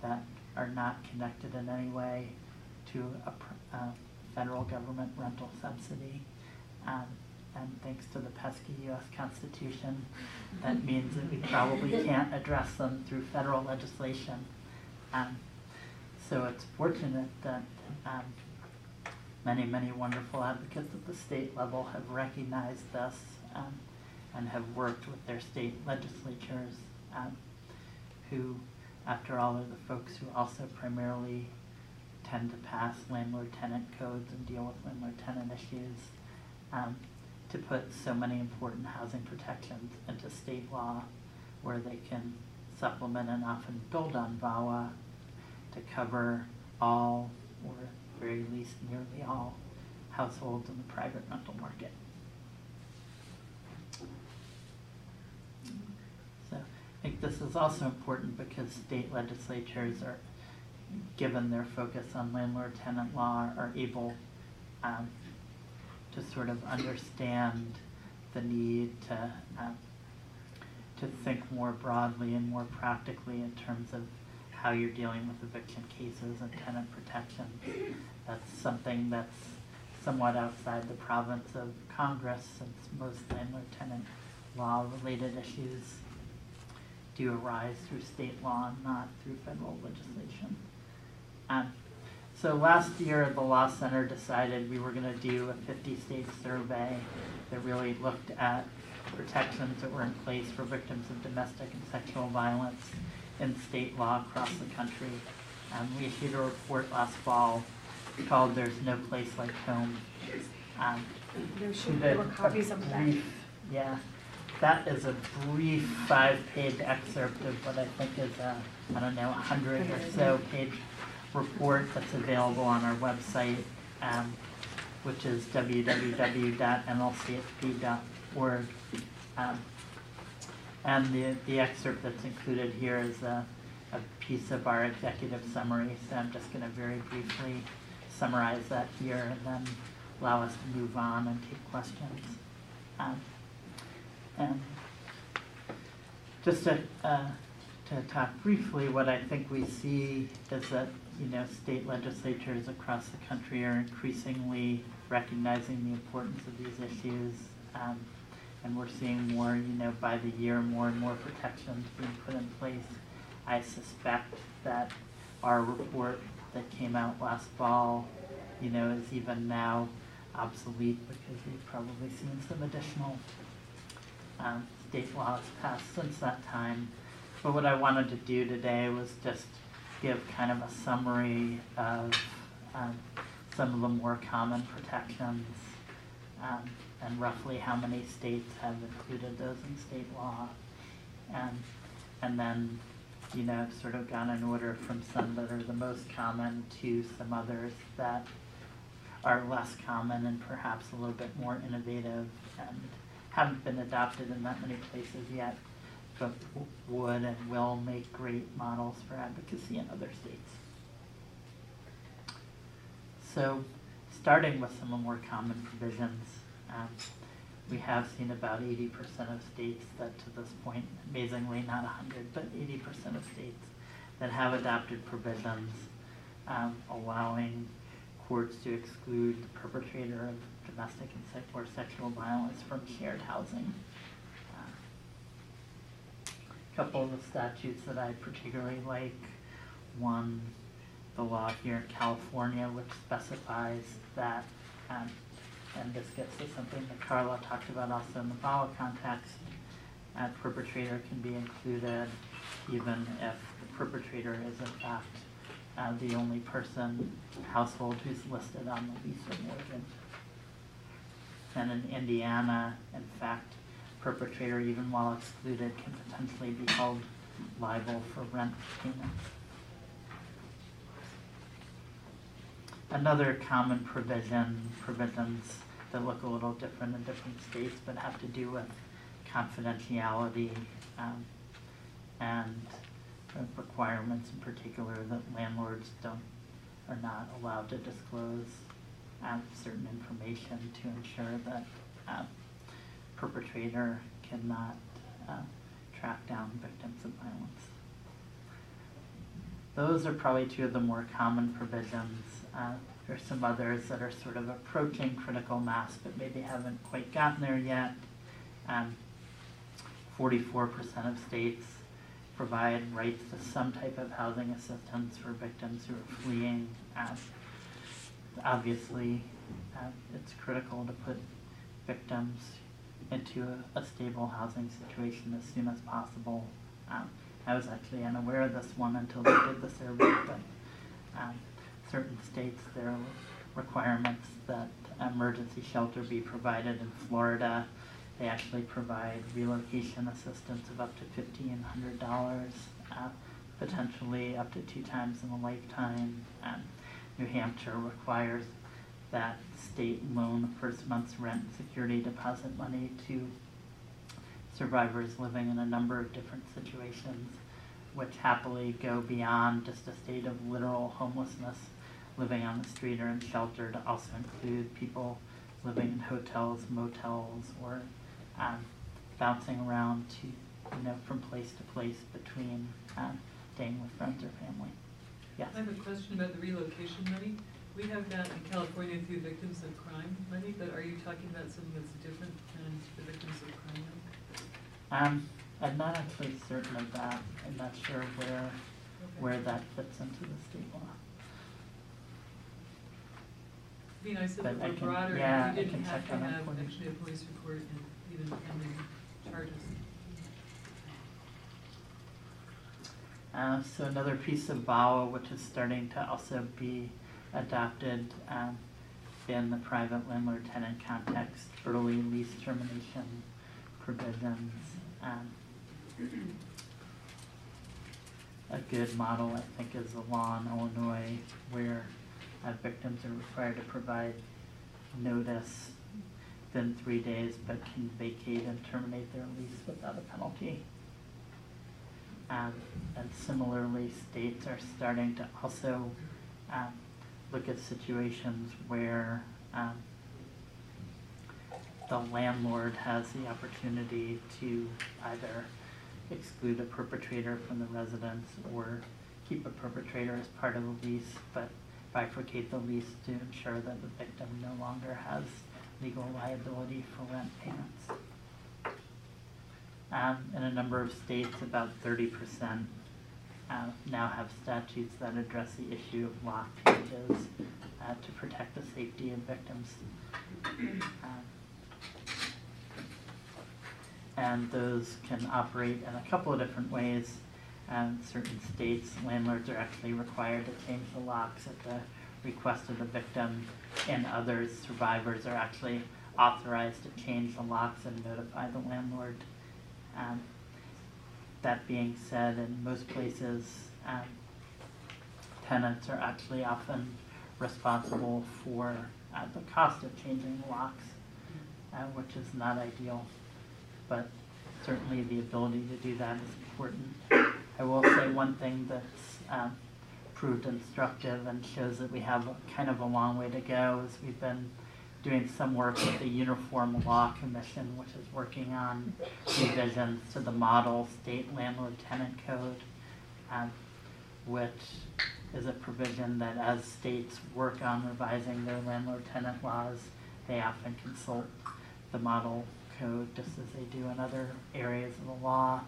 that are not connected in any way to a federal government rental subsidy. And thanks to the pesky US Constitution, that means that we probably can't address them through federal legislation. So it's fortunate that many, many wonderful advocates at the state level have recognized this and have worked with their state legislatures, who, after all, are the folks who also primarily tend to pass landlord-tenant codes and deal with landlord-tenant issues, to put so many important housing protections into state law where they can supplement and often build on VAWA to cover all, or at the very least nearly all, households in the private rental market. So I think this is also important because state legislatures are, given their focus on landlord-tenant law, are able to sort of understand the need to think more broadly and more practically in terms of how you're dealing with eviction cases and tenant protections. That's something that's somewhat outside the province of Congress, since most landlord-tenant law-related issues do arise through state law and not through federal legislation. So last year, the Law Center decided we were going to do a 50-state survey that really looked at protections that were in place for victims of domestic and sexual violence in state law across the country. We issued a report last fall called "There's No Place Like Home." There were copies of that. Yeah, that is a brief 5-page excerpt of what I think is a, 100 or so page report that's available on our website, which is www.nlcsp.org. And the excerpt that's included here is a piece of our executive summary, so I'm just going to very briefly summarize that here and then allow us to move on and take questions. And just to talk briefly, what I think we see is that state legislatures across the country are increasingly recognizing the importance of these issues, and we're seeing more, by the year, more and more protections being put in place. I suspect that our report that came out last fall, is even now obsolete because we've probably seen some additional state laws passed since that time. But what I wanted to do today was just give kind of a summary of some of the more common protections and roughly how many states have included those in state law, and then sort of gone in order from some that are the most common to some others that are less common and perhaps a little bit more innovative and haven't been adopted in that many places yet, but would and will make great models for advocacy in other states. So, starting with some of the more common provisions, we have seen about 80% of states that to this point, amazingly not 100, but 80% of states that have adopted provisions allowing courts to exclude the perpetrator of domestic or sexual violence from shared housing. A couple of the statutes that I particularly like, one, the law here in California, which specifies that, and this gets to something that Carla talked about also in the VAWA context, perpetrator can be included even if the perpetrator is in fact the only person, household, who's listed on the lease or mortgage. And in Indiana, in fact, perpetrator, even while excluded, can potentially be held liable for rent payments. Another common provisions that look a little different in different states but have to do with confidentiality and requirements in particular that landlords are not allowed to disclose certain information to ensure that perpetrator cannot track down victims of violence. Those are probably two of the more common provisions. There's some others that are sort of approaching critical mass but maybe haven't quite gotten there yet. 44% of states provide rights to some type of housing assistance for victims who are fleeing. Obviously, it's critical to put victims into a stable housing situation as soon as possible. I was actually unaware of this one until they did the survey, but certain states, there are requirements that emergency shelter be provided. In Florida, they actually provide relocation assistance of up to $1,500, potentially up to 2 times in a lifetime. New Hampshire requires that state loan first month's rent and security deposit money to survivors living in a number of different situations, which happily go beyond just a state of literal homelessness, living on the street or in shelter, to also include people living in hotels, motels, or bouncing around to, from place to place between staying with friends or family. Yes? I have a question about the relocation money. We have that in California through victims of crime money, but are you talking about something that's different than the victims of crime money? I'm not actually certain of that. I'm not sure where that fits into the state law. It'd be nice if But it I were can- broader, yeah, and we I can didn't have check to on that have for you. actually a police report and even pending charges. So another piece of VAWA, which is starting to also be adopted in the private landlord-tenant context, early lease termination provisions. A good model, I think, is the law in Illinois where victims are required to provide notice within 3 days but can vacate and terminate their lease without a penalty. And similarly, states are starting to also look at situations where the landlord has the opportunity to either exclude a perpetrator from the residence or keep a perpetrator as part of the lease, but bifurcate the lease to ensure that the victim no longer has legal liability for rent payments. In a number of states, about 30% now have statutes that address the issue of lock changes to protect the safety of victims. And those can operate in a couple of different ways. Certain states, landlords are actually required to change the locks at the request of the victim. In others, survivors are actually authorized to change the locks and notify the landlord. That being said, in most places, tenants are actually often responsible for the cost of changing the locks, which is not ideal, but certainly the ability to do that is important. I will say one thing that's proved instructive and shows that we have kind of a long way to go is we've been doing some work with the Uniform Law Commission, which is working on revisions to the model state landlord-tenant code, which is a provision that as states work on revising their landlord-tenant laws, they often consult the model code just as they do in other areas of the law.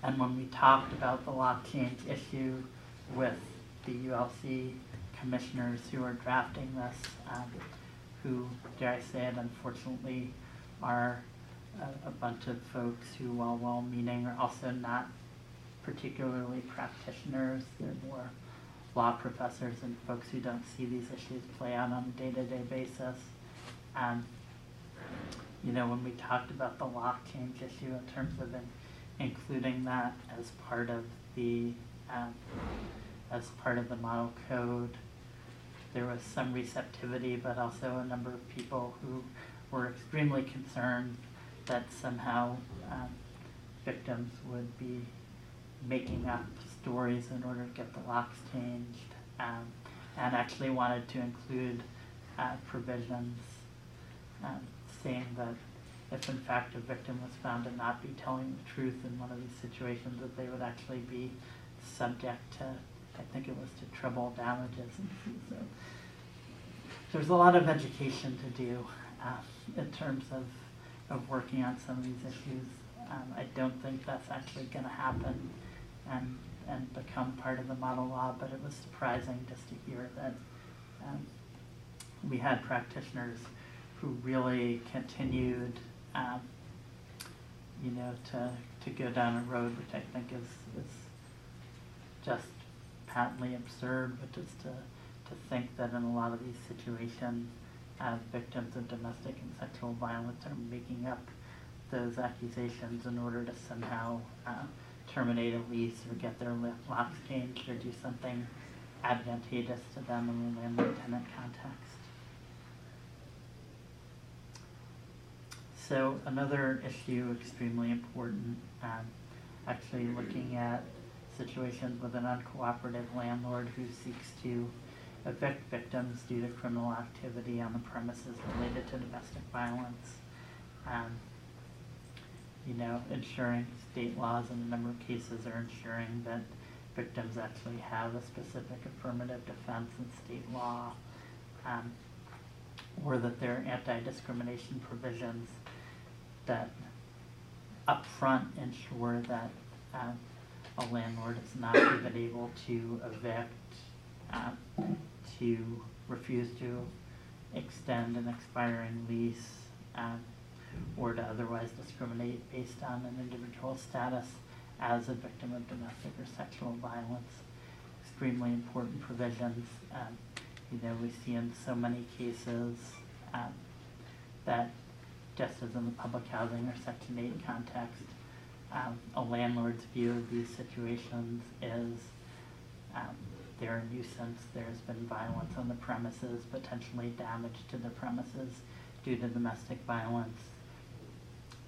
And when we talked about the lock change issue with the ULC commissioners who are drafting this, who, dare I say it, unfortunately are a bunch of folks who, while well-meaning, are also not particularly practitioners. They're more law professors and folks who don't see these issues play out on a day-to-day basis. When we talked about the lock change issue in terms of including that as part of the model code, there was some receptivity, but also a number of people who were extremely concerned that somehow victims would be making up stories in order to get the locks changed, and actually wanted to include provisions saying that if in fact a victim was found to not be telling the truth in one of these situations, that they would actually be subject to, I think it was to treble damages. And so there's a lot of education to do in terms of working on some of these issues. I don't think that's actually going to happen and become part of the model law, but it was surprising just to hear that we had practitioners who really continued, to go down a road which I think is just patently absurd, but just to think that in a lot of these situations, victims of domestic and sexual violence are making up those accusations in order to somehow terminate a lease or get their locks changed or do something advantageous to them in the landlord-tenant context. So another issue extremely important, actually looking at situations with an uncooperative landlord who seeks to evict victims due to criminal activity on the premises related to domestic violence. Ensuring state laws in a number of cases are ensuring that victims actually have a specific affirmative defense in state law, or that there are anti-discrimination provisions that upfront ensure that a landlord is not even able to evict, to refuse to extend an expiring lease, or to otherwise discriminate based on an individual's status as a victim of domestic or sexual violence. Extremely important provisions. We see in so many cases that just as in the public housing or Section 8 context, a landlord's view of these situations is they're a nuisance, there's been violence on the premises, potentially damage to the premises due to domestic violence.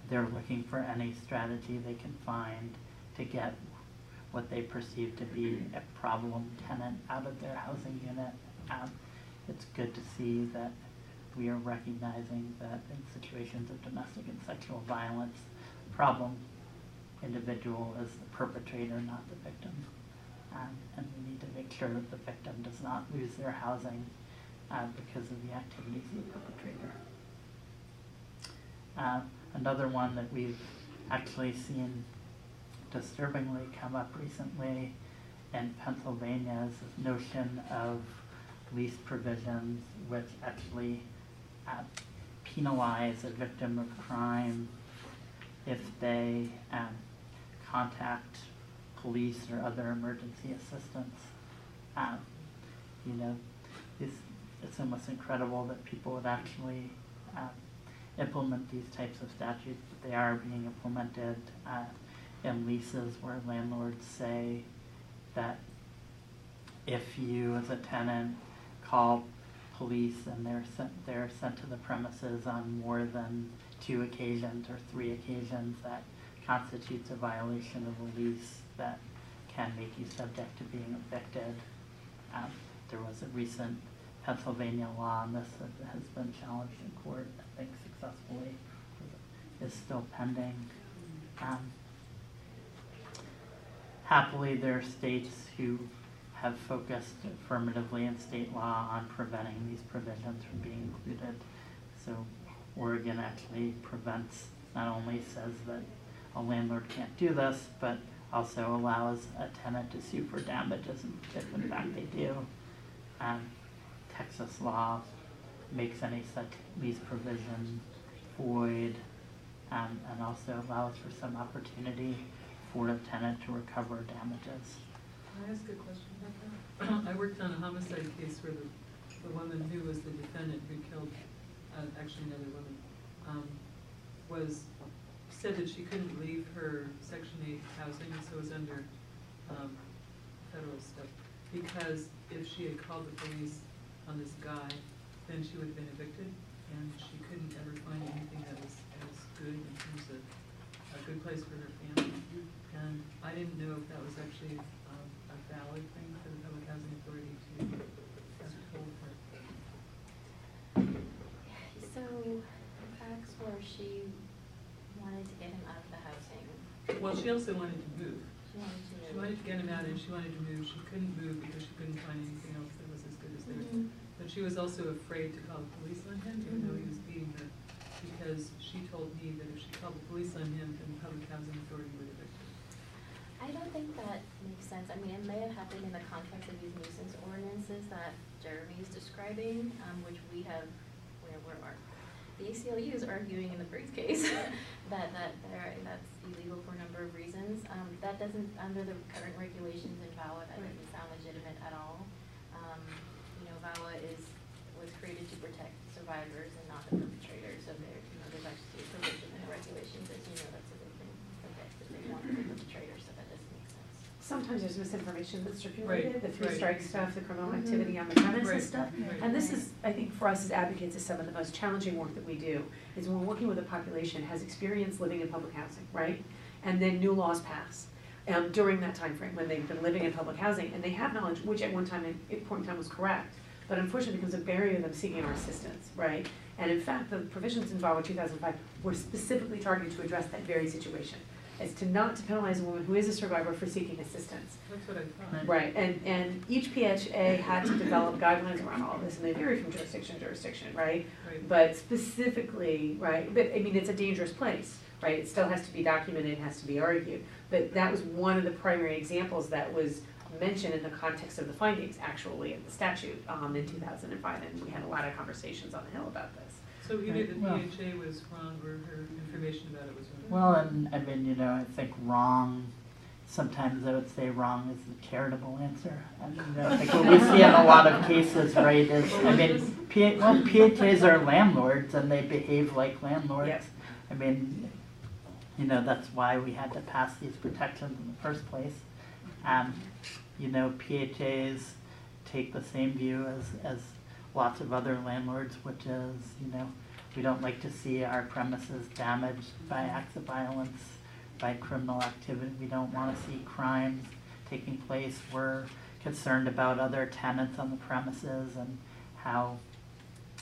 They're looking for any strategy they can find to get what they perceive to be a problem tenant out of their housing unit. It's good to see that we are recognizing that in situations of domestic and sexual violence, the problem individual is the perpetrator, not the victim. And we need to make sure that the victim does not lose their housing because of the activities of the perpetrator. Another one that we've actually seen disturbingly come up recently in Pennsylvania is this notion of lease provisions which actually penalize a victim of crime if they contact police or other emergency assistance. It's almost incredible that people would actually implement these types of statutes, but they are being implemented in leases where landlords say that if you as a tenant call police and they're sent to the premises on more than 2 occasions or 3 occasions, that constitutes a violation of a lease that can make you subject to being evicted. There was a recent Pennsylvania law on this that has been challenged in court, I think successfully, is still pending. Happily, there are states who have focused affirmatively in state law on preventing these provisions from being included. So Oregon actually prevents, not only says that a landlord can't do this, but also allows a tenant to sue for damages if in fact they do. Texas law makes any such lease provision void, and also allows for some opportunity for a tenant to recover damages. Can I ask a question about that? I worked on a homicide case where the woman who was the defendant who killed actually another woman said that she couldn't leave her Section 8 housing, so it was under federal stuff, because if she had called the police on this guy, then she would have been evicted, and she couldn't ever find anything that was as good in terms of a good place for her family. And I didn't know if that was actually a valid thing for the Public Housing Authority to have told her. So, facts where she Well, she also wanted to move. She wanted to get him out and she wanted to move. She couldn't move because she couldn't find anything else that was as good as theirs. But she was also afraid to call the police on him, even though he was beating her, because she told me that if she called the police on him, then the Public Housing Authority would evict her. I don't think that makes sense. I mean, it may have happened in the context of these nuisance ordinances that Jeremy is describing, which we have, where are the ACLU is arguing in the Briggs case that's illegal for a number of reasons. That doesn't, under the current regulations in VAWA, that doesn't sound legitimate at all. VAWA was created to protect survivors and not the perpetrators. So there's actually a provision in the regulations, as you know, that says they can protect if they want the perpetrators. So that doesn't make sense. Sometimes there's misinformation that's circulated, Right, the three right. strike stuff, the criminal activity on the premises Right, stuff. right. And this is, I think, for us as advocates, is some of the most challenging work that we do, is when we're working with a population has experience living in public housing, right? And then new laws pass during that time frame when they've been living in public housing, and they have knowledge, which at one time, at point in time was correct, but unfortunately becomes a barrier to them seeking our assistance, right? And in fact, the provisions in VAWA 2005 were specifically targeted to address that very situation, is to not to penalize a woman who is a survivor for seeking assistance. That's what I thought. Right, and each PHA had to develop guidelines around all of this, and they vary from jurisdiction to jurisdiction, right? Right. But specifically, right, but I mean, it's a dangerous place, right? It still has to be documented, it has to be argued. But that was one of the primary examples that was mentioned in the context of the findings, actually, in the statute in 2005, and we had a lot of conversations on the Hill about this. So either the Well- PHA was wrong or her information about it was wrong. Well, and I mean, I think wrong, sometimes I would say wrong is the charitable answer. And I think what we see in a lot of cases, right, is, I mean, PHAs are landlords and they behave like landlords. Yes. I mean, that's why we had to pass these protections in the first place. PHAs take the same view as lots of other landlords, which is, we don't like to see our premises damaged by acts of violence, by criminal activity. We don't want to see crimes taking place. We're concerned about other tenants on the premises and how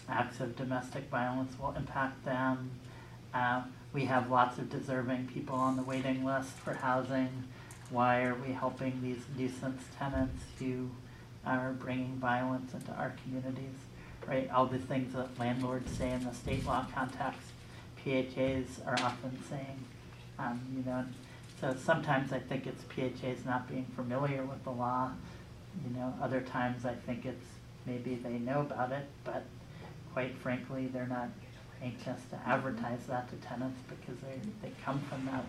acts of domestic violence will impact them. We have lots of deserving people on the waiting list for housing. Why are we helping these nuisance tenants who are bringing violence into our communities? Right, all the things that landlords say in the state law context, PHAs are often saying, so sometimes I think it's PHAs not being familiar with the law. Other times I think it's maybe they know about it, but quite frankly, they're not anxious to advertise that to tenants because they come from that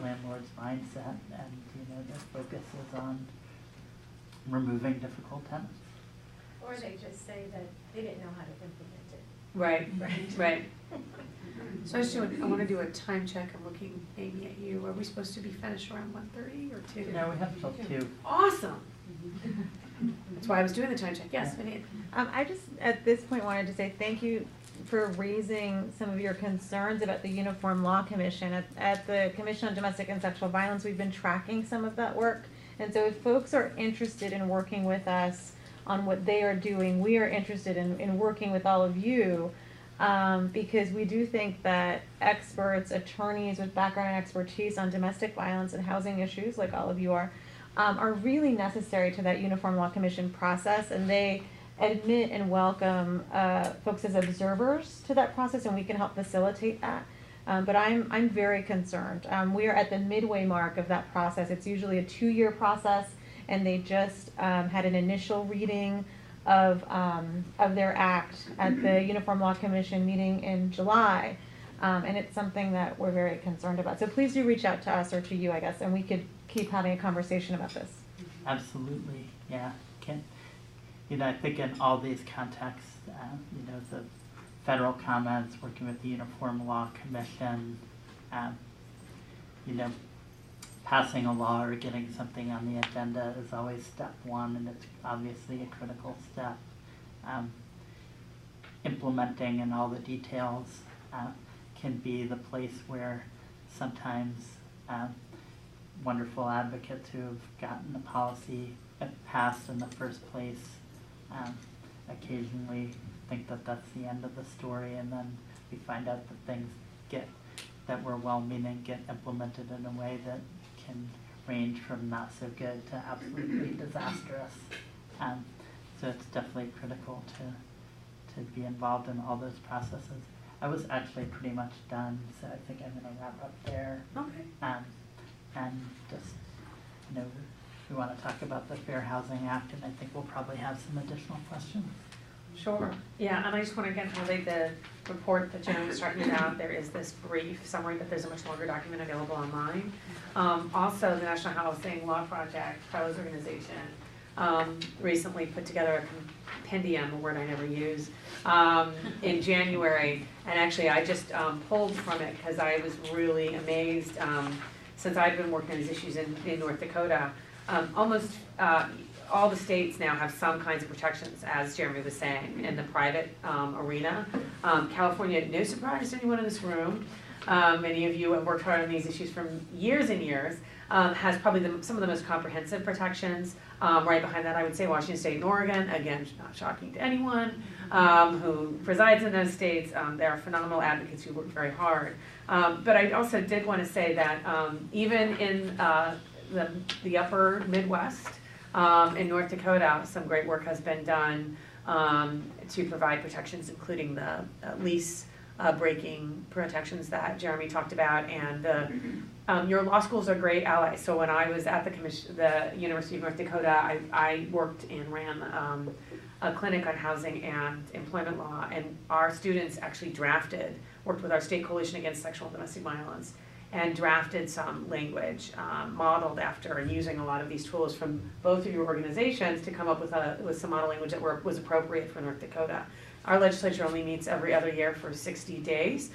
landlord's mindset, and their focus is on removing difficult tenants. Or they just say that they didn't know how to implement it. Right, right. So I want to do a time check. I'm looking, Amy, at you. Are we supposed to be finished around 1:30 or 2? No, we have till 2. Awesome. That's why I was doing the time check. Yes, Vivian. I just, at this point, wanted to say thank you for raising some of your concerns about the Uniform Law Commission. At the Commission on Domestic and Sexual Violence, we've been tracking some of that work. And so if folks are interested in working with us on what they are doing, we are interested in working with all of you, because we do think that experts, attorneys with background and expertise on domestic violence and housing issues, like all of you are really necessary to that Uniform Law Commission process, and they admit and welcome folks as observers to that process, and we can help facilitate that. But I'm very concerned. We are at the midway mark of that process. It's usually a 2-year process, and they just had an initial reading of their act at the Uniform Law Commission meeting in July, and it's something that we're very concerned about. So please do reach out to us, or to you, I guess, and we could keep having a conversation about this. Absolutely, yeah. I think in all these contexts, the federal comments, working with the Uniform Law Commission, passing a law or getting something on the agenda is always step one, and it's obviously a critical step. Implementing and all the details can be the place where sometimes wonderful advocates who have gotten the policy passed in the first place occasionally think that that's the end of the story, and then we find out that things get that we're well-meaning get implemented in a way that can range from not so good to absolutely disastrous. So it's definitely critical to be involved in all those processes. I was actually pretty much done, so I think I'm going to wrap up there. Okay. And just, we want to talk about the Fair Housing Act, and I think we'll probably have some additional questions. Sure. Yeah, and I just want to again relate the report that Jen was talking about. There is this brief summary, but there's a much longer document available online. Also, the National Housing Law Project, Carlos organization, recently put together a compendium, a word I never use, in January. And actually, I just pulled from it because I was really amazed since I've been working on these issues in North Dakota. Almost all the states now have some kinds of protections, as Jeremy was saying, in the private arena. California, no surprise to anyone in this room, many of you have worked hard on these issues for years and years, has probably some of the most comprehensive protections. Right behind that, I would say Washington State and Oregon, again, not shocking to anyone who resides in those states. They are phenomenal advocates who work very hard. But I also did want to say that even in the upper Midwest, in North Dakota, some great work has been done to provide protections, including the lease breaking protections that Jeremy talked about, and your law schools are great allies. So when I was at the University of North Dakota, I worked and ran a clinic on housing and employment law, and our students actually worked with our state coalition against sexual and domestic violence, and drafted some language modeled after and using a lot of these tools from both of your organizations to come up with some model language that was appropriate for North Dakota. Our legislature only meets every other year for 60 days,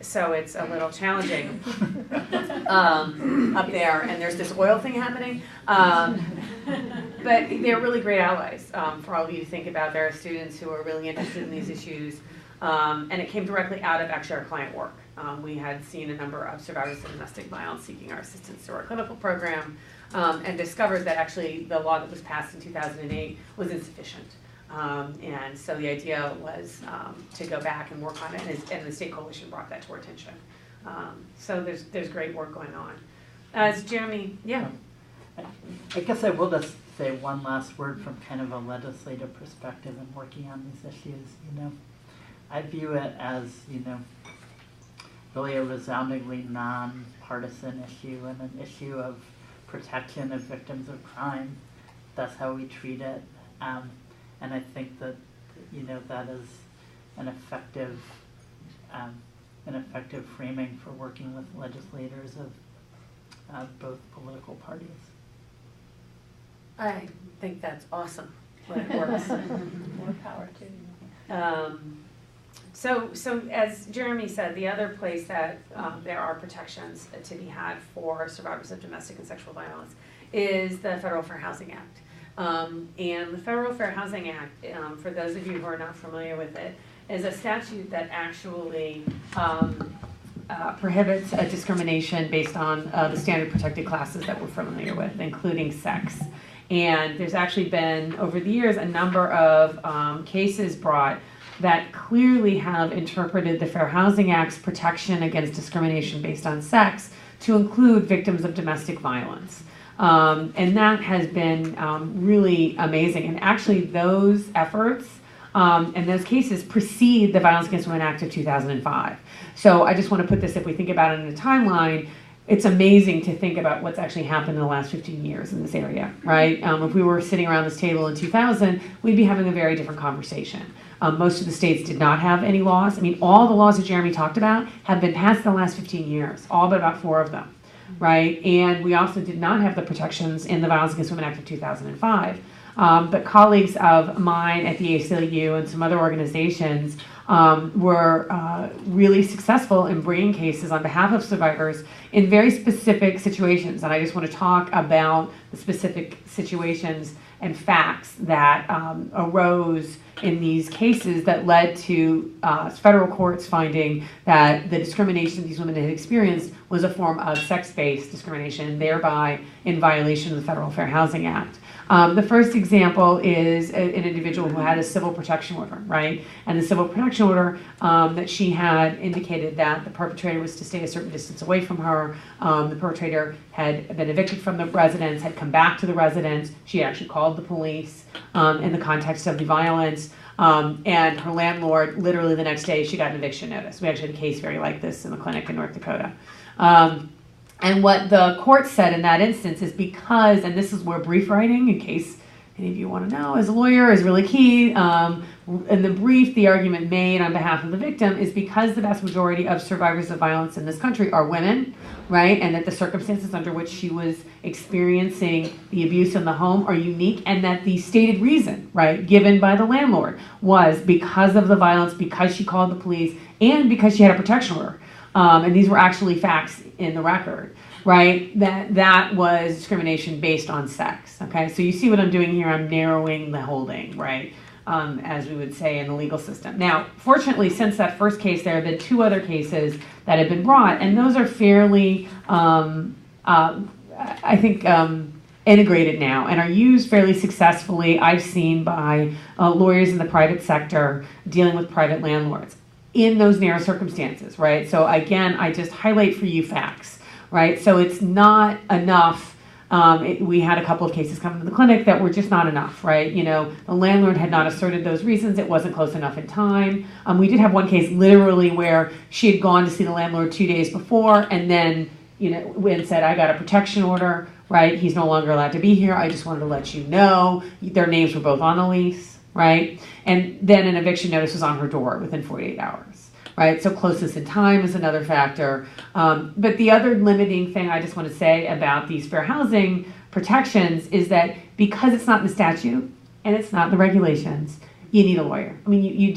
so it's a little challenging up there, and there's this oil thing happening. But they're really great allies for all of you to think about. There are students who are really interested in these issues, and it came directly out of actually our client work. We had seen a number of survivors of domestic violence seeking our assistance through our clinical program, and discovered that actually the law that was passed in 2008 was insufficient. And so the idea was to go back and work on it, and the state coalition brought that to our attention. So there's great work going on. As Jeremy, yeah. I guess I will just say one last word from kind of a legislative perspective in working on these issues. I view it as, really a resoundingly non-partisan issue and an issue of protection of victims of crime. That's how we treat it. And I think that, that is an effective framing for working with legislators of both political parties. I think that's awesome when it works. More power to you. So as Jeremy said, the other place that there are protections to be had for survivors of domestic and sexual violence is the Federal Fair Housing Act. And the Federal Fair Housing Act, for those of you who are not familiar with it, is a statute that actually prohibits discrimination based on the standard protected classes that we're familiar with, including sex. And there's actually been, over the years, a number of cases brought that clearly have interpreted the Fair Housing Act's protection against discrimination based on sex to include victims of domestic violence. And that has been really amazing. And actually those efforts and those cases precede the Violence Against Women Act of 2005. So I just want to put this, if we think about it in a timeline, it's amazing to think about what's actually happened in the last 15 years in this area, right? If we were sitting around this table in 2000, we'd be having a very different conversation. Most of the states did not have any laws. I mean, all the laws that Jeremy talked about have been passed in the last 15 years, all but about 4 of them, right? And we also did not have the protections in the Violence Against Women Act of 2005. But colleagues of mine at the ACLU and some other organizations were really successful in bringing cases on behalf of survivors in very specific situations. And I just want to talk about the specific situations and facts that arose in these cases that led to federal courts finding that the discrimination these women had experienced was a form of sex-based discrimination, thereby in violation of the Federal Fair Housing Act. The first example is an individual who had a civil protection order, right? And the civil protection order that she had indicated that the perpetrator was to stay a certain distance away from her. The perpetrator had been evicted from the residence, had come back to the residence. She actually called the police in the context of the violence. And her landlord, literally the next day, she got an eviction notice. We actually had a case very like this in the clinic in North Dakota. And what the court said in that instance is because, and this is where brief writing, in case any of you want to know, as a lawyer, is really key. In the brief, the argument made on behalf of the victim is because the vast majority of survivors of violence in this country are women, right? And that the circumstances under which she was experiencing the abuse in the home are unique, and that the stated reason, right, given by the landlord was because of the violence, because she called the police, and because she had a protection order. And these were actually facts in the record, right? That was discrimination based on sex, okay? So you see what I'm doing here, I'm narrowing the holding, right? As we would say in the legal system. Now, fortunately, since that first case, there have been 2 other cases that have been brought, and those are fairly, I think, integrated now and are used fairly successfully, I've seen, by lawyers in the private sector dealing with private landlords in those narrow circumstances, right? So again, I just highlight for you facts, right? So it's not enough. We had a couple of cases come to the clinic that were just not enough, right? You know, the landlord had not asserted those reasons. It wasn't close enough in time. We did have one case literally where she had gone to see the landlord 2 days before and then, you know, and said, I got a protection order, right? He's no longer allowed to be here. I just wanted to let you know. Their names were both on the lease, right? And then an eviction notice was on her door within 48 hours, right? So closeness in time is another factor. But the other limiting thing I just want to say about these fair housing protections is that because it's not in the statute and it's not in the regulations, you need a lawyer. I mean, you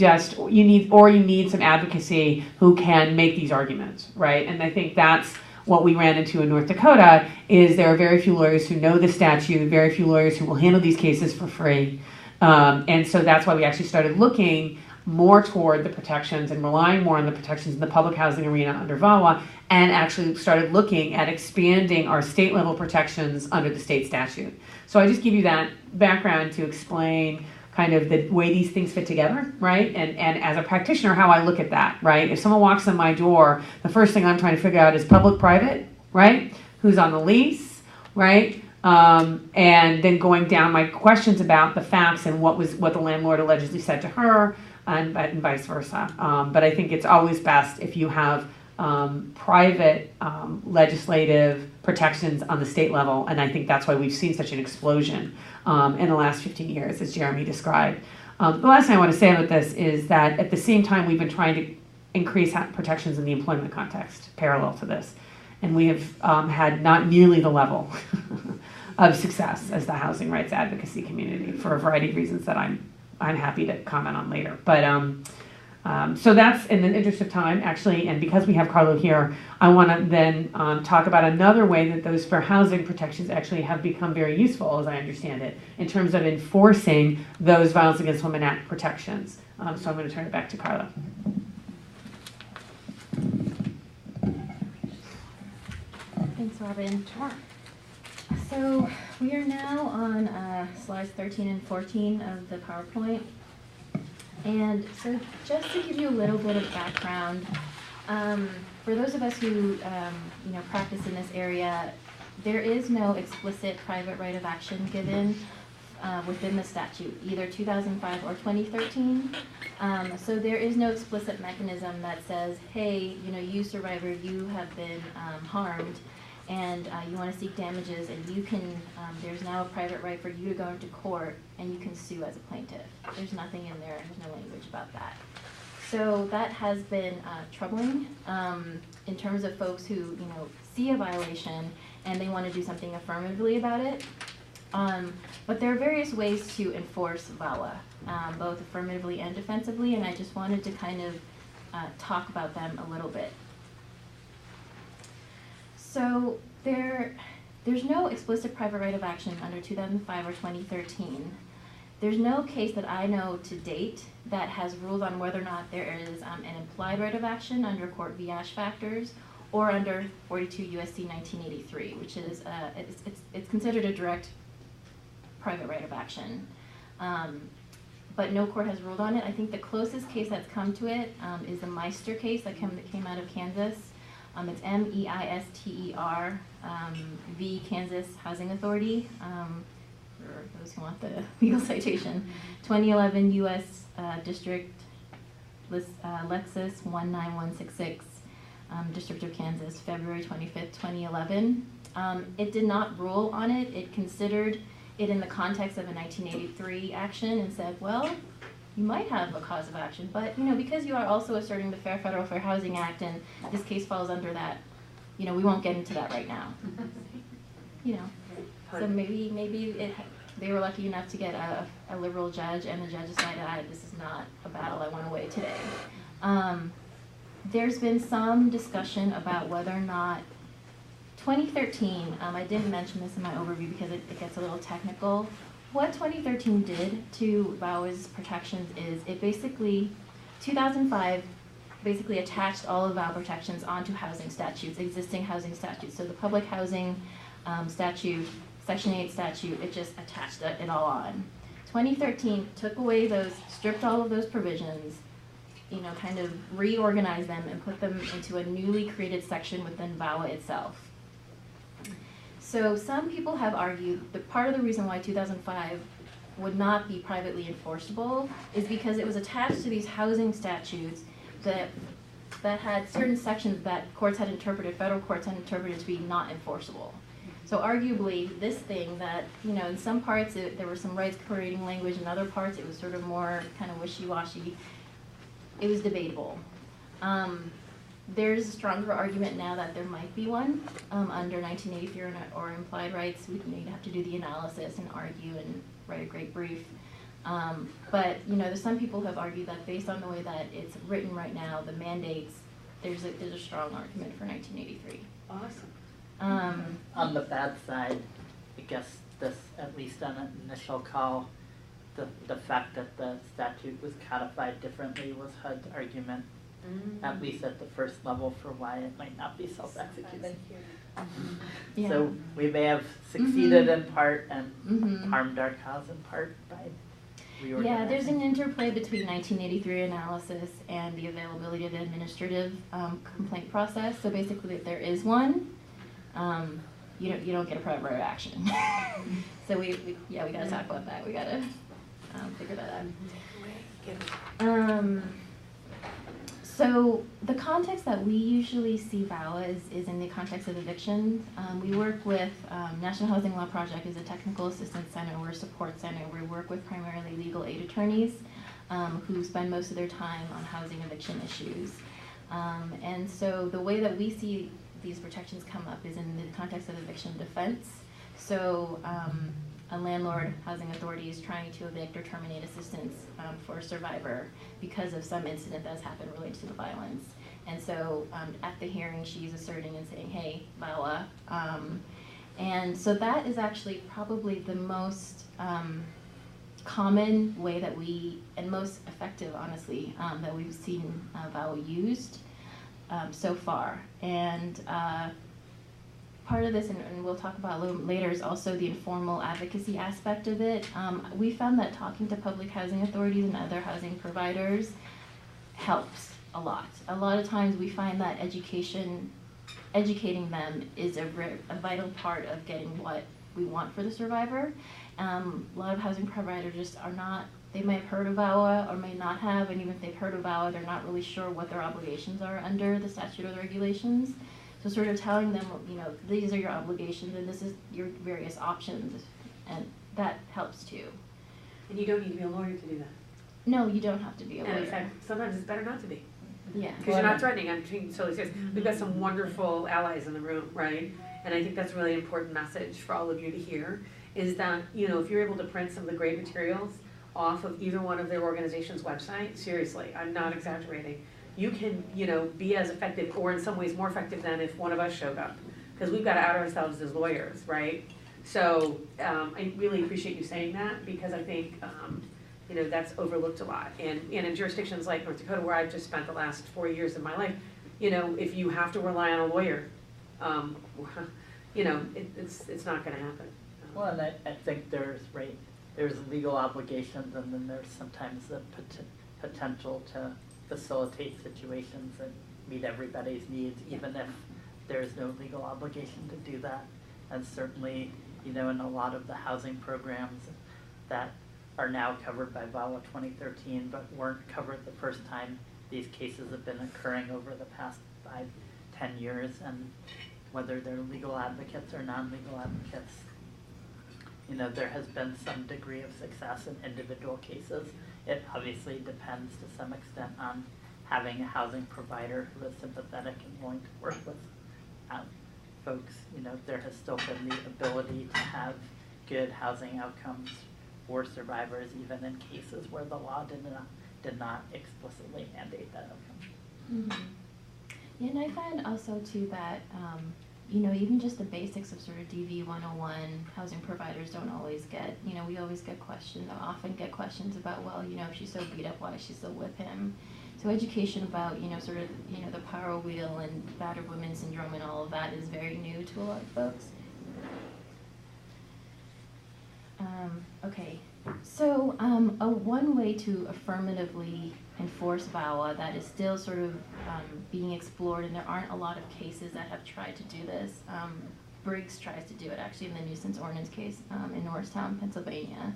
need some advocacy who can make these arguments, right? And I think that's what we ran into in North Dakota is there are very few lawyers who know the statute, very few lawyers who will handle these cases for free. And so that's why we actually started looking more toward the protections and relying more on the protections in the public housing arena under VAWA, and actually started looking at expanding our state level protections under the state statute. So I just give you that background to explain kind of the way these things fit together, right? And as a practitioner, how I look at that, right? If someone walks in my door, the first thing I'm trying to figure out is public-private, right? Who's on the lease, right? And then going down my questions about the facts and what the landlord allegedly said to her, and vice versa. But I think it's always best if you have private legislative protections on the state level, and I think that's why we've seen such an explosion in the last 15 years, as Jeremy described. The last thing I want to say about this is that at the same time we've been trying to increase protections in the employment context parallel to this, and we have had not nearly the level of success as the housing rights advocacy community for a variety of reasons that I'm happy to comment on later. But so that's in the interest of time, actually, and because we have Carlo here, I want to then talk about another way that those fair housing protections actually have become very useful, as I understand it, in terms of enforcing those Violence Against Women Act protections. So I'm going to turn it back to Carlo. Thanks, Robin. Sure. So we are now on slides 13 and 14 of the PowerPoint. And so just to give you a little bit of background, for those of us who practice in this area, there is no explicit private right of action given within the statute, either 2005 or 2013. So there is no explicit mechanism that says, hey, you survivor, you have been harmed, and you want to seek damages, and you can, there's now a private right for you to go into court and you can sue as a plaintiff. There's nothing in there, there's no language about that. So that has been troubling in terms of folks who, see a violation and they want to do something affirmatively about it. But there are various ways to enforce VAWA, both affirmatively and defensively, and I just wanted to kind of talk about them a little bit. So there's no explicit private right of action under 2005 or 2013. There's no case that I know to date that has ruled on whether or not there is an implied right of action under Court v. Ash factors or under 42 U.S.C. 1983, which is it's considered a direct private right of action. But no court has ruled on it. I think the closest case that's come to it is the Meister case that came out of Kansas. It's Meister v. Kansas Housing Authority. For those who want the legal citation, 2011 U.S. District Lexus 19166, District of Kansas, February 25th, 2011. It did not rule on it. It considered it in the context of a 1983 action and said, well, you might have a cause of action, but because you are also asserting the Federal Fair Housing Act and this case falls under that, we won't get into that right now. So maybe they were lucky enough to get a liberal judge, and the judge decided, this is not a battle I want to weigh today. There's been some discussion about whether or not 2013, I didn't mention this in my overview because it gets a little technical. What 2013 did to VAWA's protections is it basically, 2005, basically attached all of VAWA protections onto housing statutes, existing housing statutes. So the public housing statute, Section 8 statute, it just attached it all on. 2013 took away those, stripped all of those provisions, kind of reorganized them and put them into a newly created section within VAWA itself. So some people have argued that part of the reason why 2005 would not be privately enforceable is because it was attached to these housing statutes that had certain sections that federal courts had interpreted to be not enforceable. So arguably, this thing that, in some parts there was some rights creating language, in other parts it was sort of more kind of wishy-washy, it was debatable. There's a stronger argument now that there might be one under 1983 or implied rights. You'd have to do the analysis and argue and write a great brief. But there's some people who have argued that based on the way that it's written right now, the mandates, there's a strong argument for 1983. Awesome. On the bad side, I guess this, at least on an initial call, the fact that the statute was codified differently was HUD's argument, at least at the first level, for why it might not be self-executing. Yeah. So we may have succeeded in part and harmed our cause in part by reorganizing. Yeah, there's an interplay between 1983 analysis and the availability of the administrative complaint process. So basically, if there is one, you don't get a private right of action. So we gotta talk about that. We gotta figure that out. So the context that we usually see VAWA is in the context of evictions. We work with National Housing Law Project is a technical assistance center. We're a support center. We work with primarily legal aid attorneys who spend most of their time on housing eviction issues. And so the way that we see these protections come up is in the context of eviction defense. So a landlord housing authority is trying to evict or terminate assistance for a survivor because of some incident that has happened related to the violence. And so at the hearing, she's asserting and saying, hey, VAWA. And so that is actually probably the most common way that and most effective, honestly, that we've seen VAWA used so far. And part of this, and we'll talk about a little later, is also the informal advocacy aspect of it. We found that talking to public housing authorities and other housing providers helps a lot. A lot of times we find that educating them is a vital part of getting what we want for the survivor. A lot of housing providers just are not, they may have heard of VAWA or may not have, and even if they've heard of VAWA, they're not really sure what their obligations are under the statute or the regulations. So sort of telling them, these are your obligations and this is your various options, and that helps too. And you don't need to be a lawyer to do that. No, you don't have to be a lawyer. And in fact, sometimes it's better not to be. Yeah. Because you're not threatening, I'm being totally serious. We've got some wonderful allies in the room, right? And I think that's a really important message for all of you to hear, is that, if you're able to print some of the great materials off of either one of their organization's website, seriously, I'm not exaggerating, you can, be as effective or in some ways more effective than if one of us showed up. Because we've got to out ourselves as lawyers, right? So, I really appreciate you saying that, because I think, you know, that's overlooked a lot. And in jurisdictions like North Dakota, where I've just spent the last 4 years of my life, you know, if you have to rely on a lawyer, you know, it's not gonna happen. Well, and I think there's legal obligations, and then there's sometimes the potential to facilitate situations that meet everybody's needs, even if there's no legal obligation to do that. And certainly, you know, in a lot of the housing programs that are now covered by VAWA 2013, but weren't covered the first time, these cases have been occurring over the past 5-10 years, and whether they're legal advocates or non-legal advocates, you know, there has been some degree of success in individual cases. It obviously depends to some extent on having a housing provider who is sympathetic and willing to work with folks. You know, there has still been the ability to have good housing outcomes for survivors, even in cases where the law did not explicitly mandate that outcome. Mm-hmm. Yeah, and I find also too that, you know, even just the basics of sort of DV 101, housing providers don't always get, you know, we always get questions, often get questions about, well, you know, if she's so beat up, why is she still with him? So education about, you know, sort of, you know, the power wheel and battered women syndrome and all of that is very new to a lot of folks. Okay, so one way to affirmatively enforce VAWA that is still sort of being explored, and there aren't a lot of cases that have tried to do this. Briggs tries to do it actually in the nuisance ordinance case in Norristown, Pennsylvania,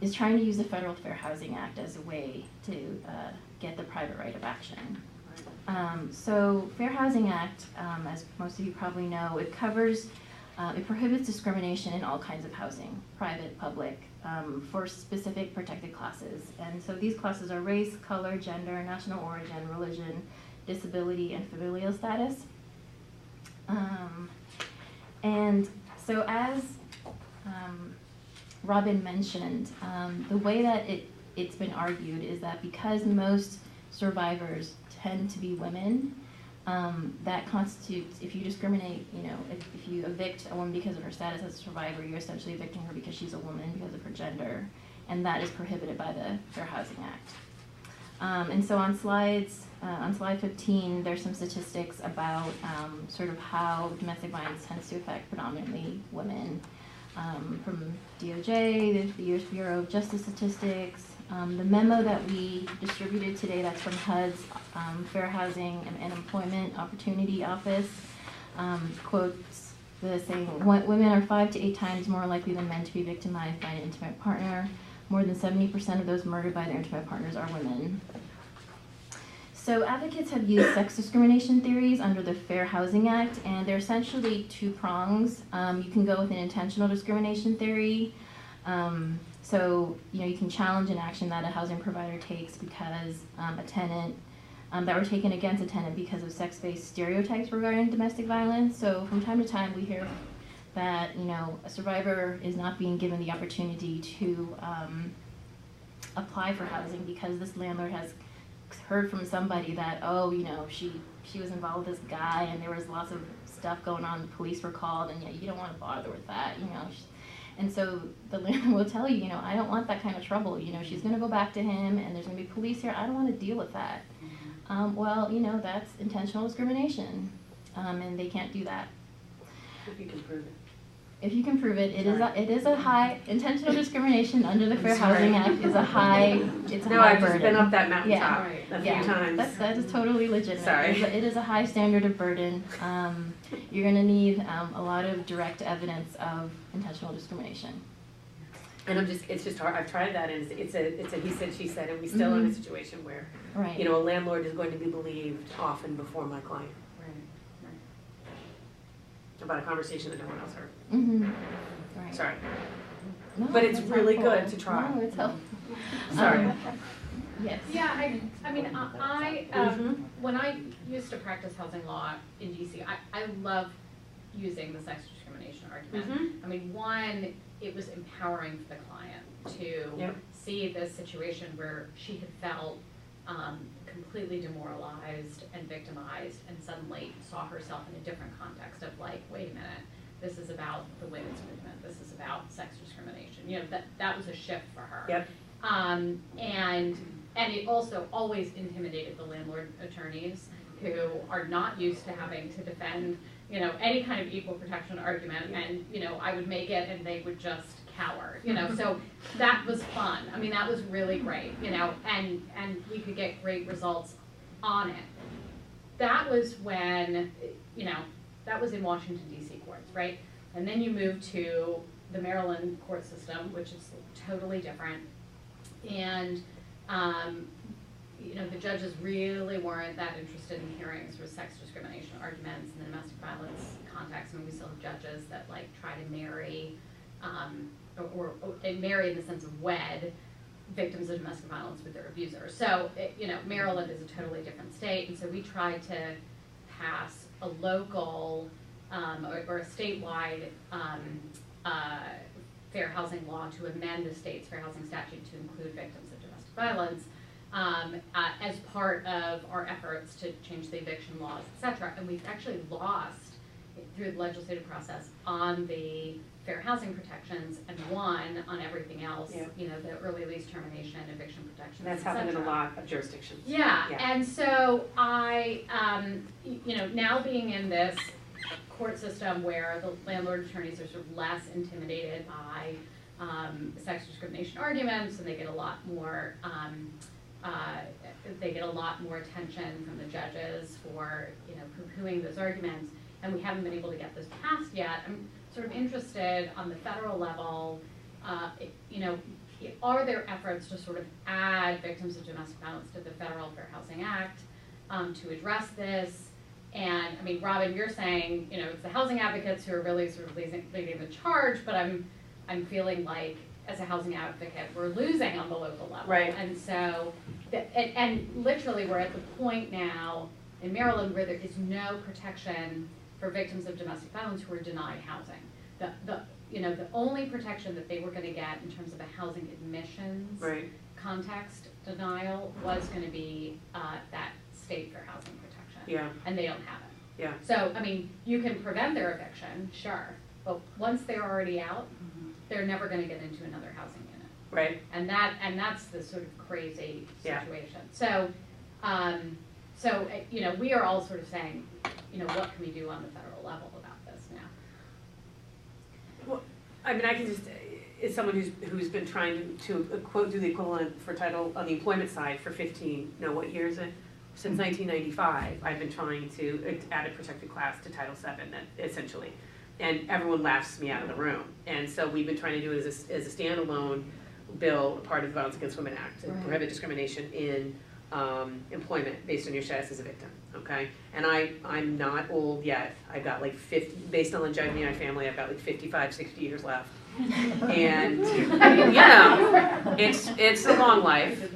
is trying to use the Federal Fair Housing Act as a way to get the private right of action. So Fair Housing Act, as most of you probably know, it covers, it prohibits discrimination in all kinds of housing, private, public, for specific protected classes. And so these classes are race, color, gender, national origin, religion, disability, and familial status. And so as Robin mentioned, the way that it's been argued is that because most survivors tend to be women, that constitutes, if you discriminate, you know, if you evict a woman because of her status as a survivor, you're essentially evicting her because she's a woman because of her gender, and that is prohibited by the Fair Housing Act. And so on slide 15, there's some statistics about sort of how domestic violence tends to affect predominantly women. From DOJ, the U.S. Bureau of Justice Statistics, the memo that we distributed today, that's from HUD's Fair Housing and Employment Opportunity Office, quotes the saying, women are 5 to 8 times more likely than men to be victimized by an intimate partner. More than 70% of those murdered by their intimate partners are women. So advocates have used sex discrimination theories under the Fair Housing Act, and they're essentially 2 prongs. You can go with an intentional discrimination theory. So, you know, you can challenge an action that a housing provider takes because a tenant, that were taken against a tenant because of sex-based stereotypes regarding domestic violence. So from time to time we hear that, you know, a survivor is not being given the opportunity to apply for housing because this landlord has heard from somebody that, oh, you know, she was involved with this guy and there was lots of stuff going on, the police were called, and yeah, you don't want to bother with that, you know. And so the landlord will tell you, you know, I don't want that kind of trouble, you know, she's going to go back to him and there's going to be police here, I don't want to deal with that. Well, you know, that's intentional discrimination, and they can't do that. If you can prove it. If you can prove it, it is a high, intentional discrimination under the Fair Housing Act is a high, it's a No, high I've just burden. been up that mountaintop Yeah. a few times. That is totally legitimate. Sorry. It is a high standard of burden. You're gonna need a lot of direct evidence of intentional discrimination. And it's just hard, I've tried that, and it's a he said, she said, and we still are in a situation where, Right. you know, a landlord is going to be believed often before my client. About a conversation that no one else heard. Mm-hmm. Right. Sorry. No, But it's that's really helpful. good to try. No, it's helpful. Sorry. Yes. Yeah, I mean, when I used to practice housing law in DC, I love using the sex discrimination argument. I mean, one, it was empowering for the client to see this situation where she had felt completely demoralized and victimized, and suddenly saw herself in a different context of like, wait a minute, this is about the women's movement, this is about sex discrimination. You know, that was a shift for her. Yep. And it also always intimidated the landlord attorneys who are not used to having to defend, you know, any kind of equal protection argument, and, you know, I would make it and they would just cower, you know, so that was fun. I mean, that was really great, you know, and we could get great results on it. That was when, you know, that was in Washington, D.C. courts, right? And then you move to the Maryland court system, which is totally different. And, you know, the judges really weren't that interested in hearing sort of sex discrimination arguments in the domestic violence context. I mean, we still have judges that like try to marry, or marry in the sense of wed victims of domestic violence with their abusers. So, you know, Maryland is a totally different state, and so we tried to pass a local or a statewide fair housing law to amend the state's fair housing statute to include victims of domestic violence as part of our efforts to change the eviction laws, et cetera. And we've actually lost through the legislative process on the fair housing protections and won on everything else, you know, the early lease termination, eviction protections, That's happened in a lot of jurisdictions. Yeah, and so I, you know, now being in this court system where the landlord attorneys are sort of less intimidated by sex discrimination arguments, and they get a lot more, attention from the judges for, you know, poo-pooing those arguments, and we haven't been able to get this passed yet. I'm sort of interested on the federal level, you know, are there efforts to sort of add victims of domestic violence to the Federal Fair Housing Act to address this? And I mean, Robin, you're saying, you know, it's the housing advocates who are really sort of leading the charge, but I'm feeling like as a housing advocate, we're losing on the local level. Right. And so, and literally we're at the point now in Maryland where there is no protection for victims of domestic violence who are denied housing. You know, the only protection that they were going to get in terms of a housing admissions context denial was going to be that state fair housing protection. Yeah. And they don't have it. Yeah. So, I mean, you can prevent their eviction, sure, but once they're already out, they're never going to get into another housing unit. Right. And that's the sort of crazy situation. Yeah. So, you know, we are all sort of saying, you know, what can we do on the federal level about this now? Well, I mean, I can just, as someone who's been trying to do the equivalent for title on the employment side for 15, no, what year is it? Since 1995, I've been trying to add a protected class to Title VII, essentially. And everyone laughs me out of the room. And so we've been trying to do it as a standalone bill, part of the Violence Against Women Act, to prohibit discrimination in employment based on your status as a victim, okay? And I'm not old yet. I've got like 50, based on longevity in my family, I've got like 55, 60 years left. And, you know, it's a long life.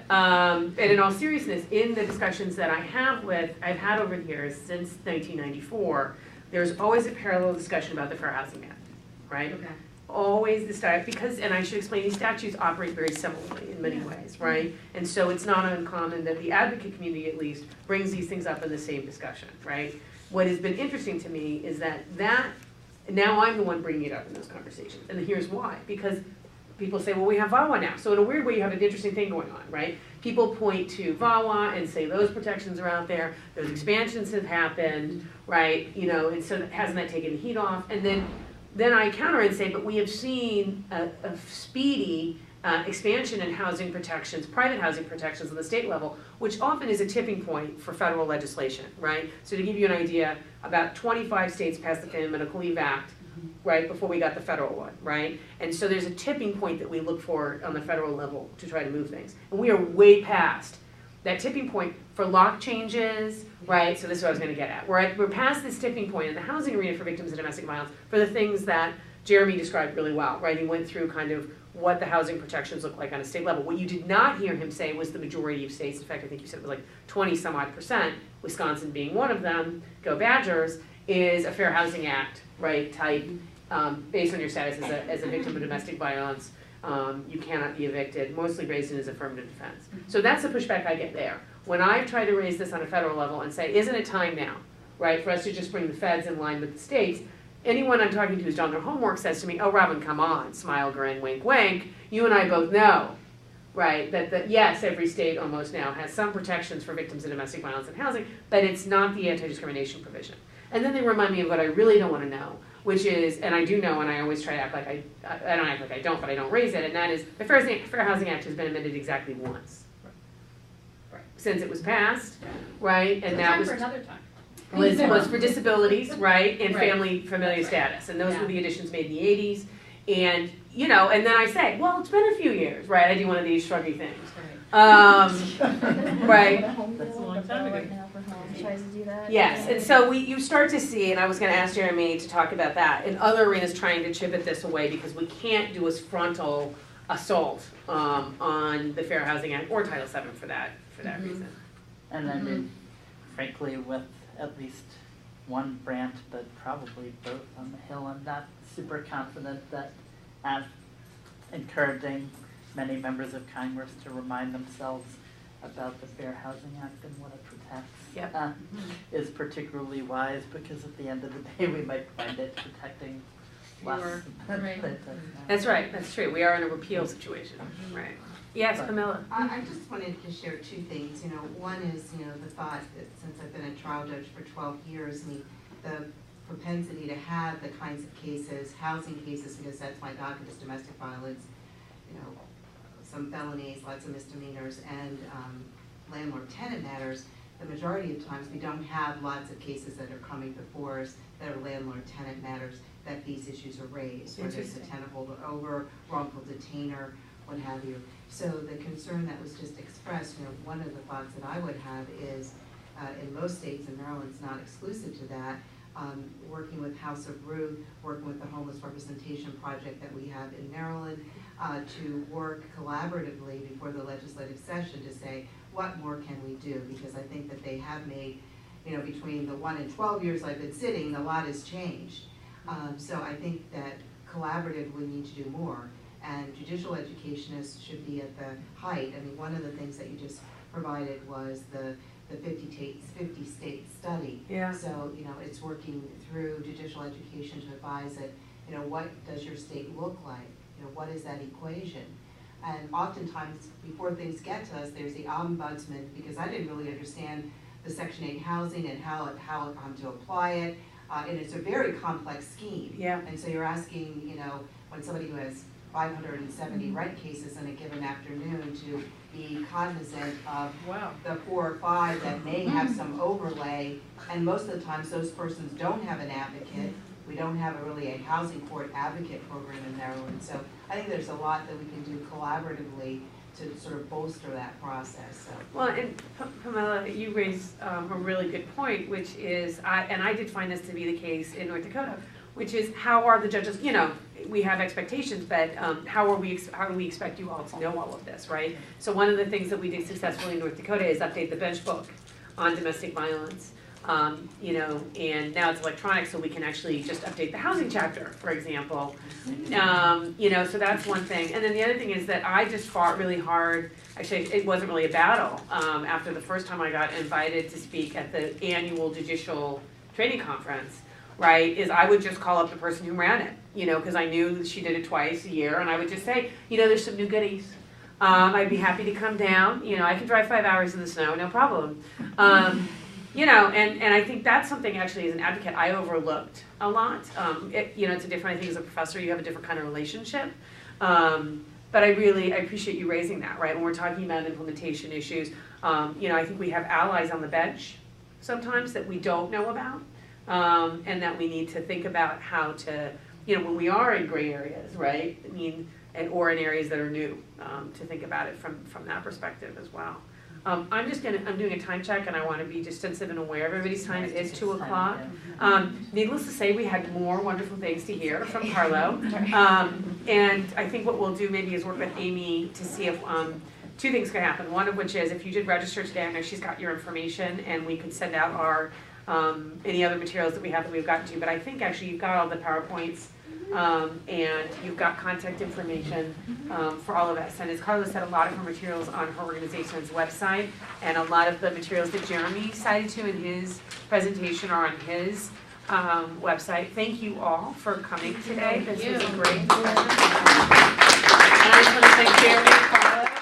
And in all seriousness, in the discussions that I've had over the years since 1994, there's always a parallel discussion about the Fair Housing Act, right? Okay. Always the statute, because, and I should explain, these statutes operate very similarly in many ways, right? And so it's not uncommon that the advocate community, at least, brings these things up in the same discussion, right? What has been interesting to me is that now I'm the one bringing it up in those conversations, and here's why. Because people say, well, we have VAWA now. So in a weird way, you have an interesting thing going on, right? People point to VAWA and say those protections are out there, those expansions have happened, right? You know, and so hasn't that taken the heat off? And then I counter and say, but we have seen a speedy expansion in housing protections, private housing protections on the state level, which often is a tipping point for federal legislation, right? So to give you an idea, about 25 states passed the Family Medical Leave Act, right, before we got the federal one, right? And so there's a tipping point that we look for on the federal level to try to move things. And we are way past that tipping point for lock changes, right? So this is what I was going to get at. We're past this tipping point in the housing arena for victims of domestic violence for the things that Jeremy described really well, right? He went through kind of what the housing protections look like on a state level. What you did not hear him say was the majority of states, in fact, I think you said it was like 20 some odd %, Wisconsin being one of them, go Badgers, is a Fair Housing Act, right, type, based on your status as a victim of domestic violence, you cannot be evicted, mostly raised in as affirmative defense. So that's the pushback I get there. When I try to raise this on a federal level and say, isn't it time now, right, for us to just bring the feds in line with the states, anyone I'm talking to who's done their homework says to me, oh, Robin, come on, smile, grin, wink, wink. You and I both know, right, that yes, every state almost now has some protections for victims of domestic violence in housing, but it's not the anti-discrimination provision. And then they remind me of what I really don't want to know, which is, and I do know, and I always try to act like I don't act like I don't, but I don't raise it, and that is the Fair Housing Act has been amended exactly once since it was passed, right? And that was for another time. was for disabilities, right, and Right. family familial status, and those were the additions made in the 80s. And you know, and then I say, well, it's been a few years, right? I do one of these shruggy things, right? That's a long time ago. Tries to do that. Yes, and so you start to see, and I was going to ask Jeremy to talk about that, in other arenas trying to chip at this away because we can't do a frontal assault on the Fair Housing Act or Title VII for that reason. And I mean, frankly, with at least one branch, but probably both on the Hill, I'm not super confident that encouraging many members of Congress to remind themselves about the Fair Housing Act and what it protects is particularly wise, because at the end of the day, we might find it protecting less than it does now. That's right, that's true. We are in a repeal situation, right? Yes, Camilla. I just wanted to share two things. You know, one is, you know, the thought that since I've been a trial judge for 12 years, I mean, the propensity to have the kinds of cases, housing cases, because that's my docket, is domestic violence, you know, some felonies, lots of misdemeanors, and landlord-tenant matters. The majority of times, we don't have lots of cases that are coming before us that are landlord-tenant matters that these issues are raised, whether it's a tenant holder over, wrongful detainer, what have you. So the concern that was just expressed, you know, one of the thoughts that I would have is, in most states, and Maryland's not exclusive to that, working with House of Ruth, working with the Homeless Representation Project that we have in Maryland, to work collaboratively before the legislative session to say, what more can we do? Because I think that they have made, you know, between the 1 and 12 years I've been sitting, a lot has changed. So I think that collaborative, we need to do more. And judicial educationists should be at the height. I mean, one of the things that you just provided was the 50 state study. Yeah. So, you know, it's working through judicial education to advise that, you know, what does your state look like? You know, what is that equation? And oftentimes, before things get to us, there's the ombudsman, because I didn't really understand the Section 8 housing and how to apply it. And it's a very complex scheme. Yeah. And so you're asking, you know, when somebody who has 570 rent cases in a given afternoon to be cognizant of the 4 or 5 that may have some overlay, and most of the times those persons don't have an advocate. We don't have really a housing court advocate program in Maryland. So I think there's a lot that we can do collaboratively to sort of bolster that process. So. Well, and Pamela, you raised a really good point, which is, I did find this to be the case in North Dakota, which is how are the judges, you know, we have expectations, but how do we expect you all to know all of this, right? So one of the things that we did successfully in North Dakota is update the bench book on domestic violence. You know, and now it's electronic, so we can actually just update the housing chapter, for example. You know, so that's one thing. And then the other thing is that I just fought really hard. Actually, it wasn't really a battle. After the first time I got invited to speak at the annual judicial training conference, right, is I would just call up the person who ran it, you know, because I knew she did it twice a year, and I would just say, you know, there's some new goodies. I'd be happy to come down. You know, I can drive 5 hours in the snow, no problem. You know, and I think that's something actually as an advocate I overlooked a lot. You know, it's a different, I think as a professor you have a different kind of relationship. But I appreciate you raising that, right? When we're talking about implementation issues, you know, I think we have allies on the bench sometimes that we don't know about, and that we need to think about how to, you know, when we are in gray areas, right? I mean, or in areas that are new, to think about it from that perspective as well. I'm doing a time check, and I want to be just sensitive and aware of everybody's time. It is 2 o'clock. Needless to say, we had more wonderful things to hear from Carlo. And I think what we'll do maybe is work with Amy to see if 2 things could happen. One of which is if you did register today, I know she's got your information, and we could send out our any other materials that we have that we've gotten to. But I think actually you've got all the PowerPoints. And you've got contact information for all of us. And as Carla said, a lot of her materials on her organization's website, and a lot of the materials that Jeremy cited to in his presentation are on his website. Thank you all for coming today. This was you. great. And I just want to thank Jeremy, Carla,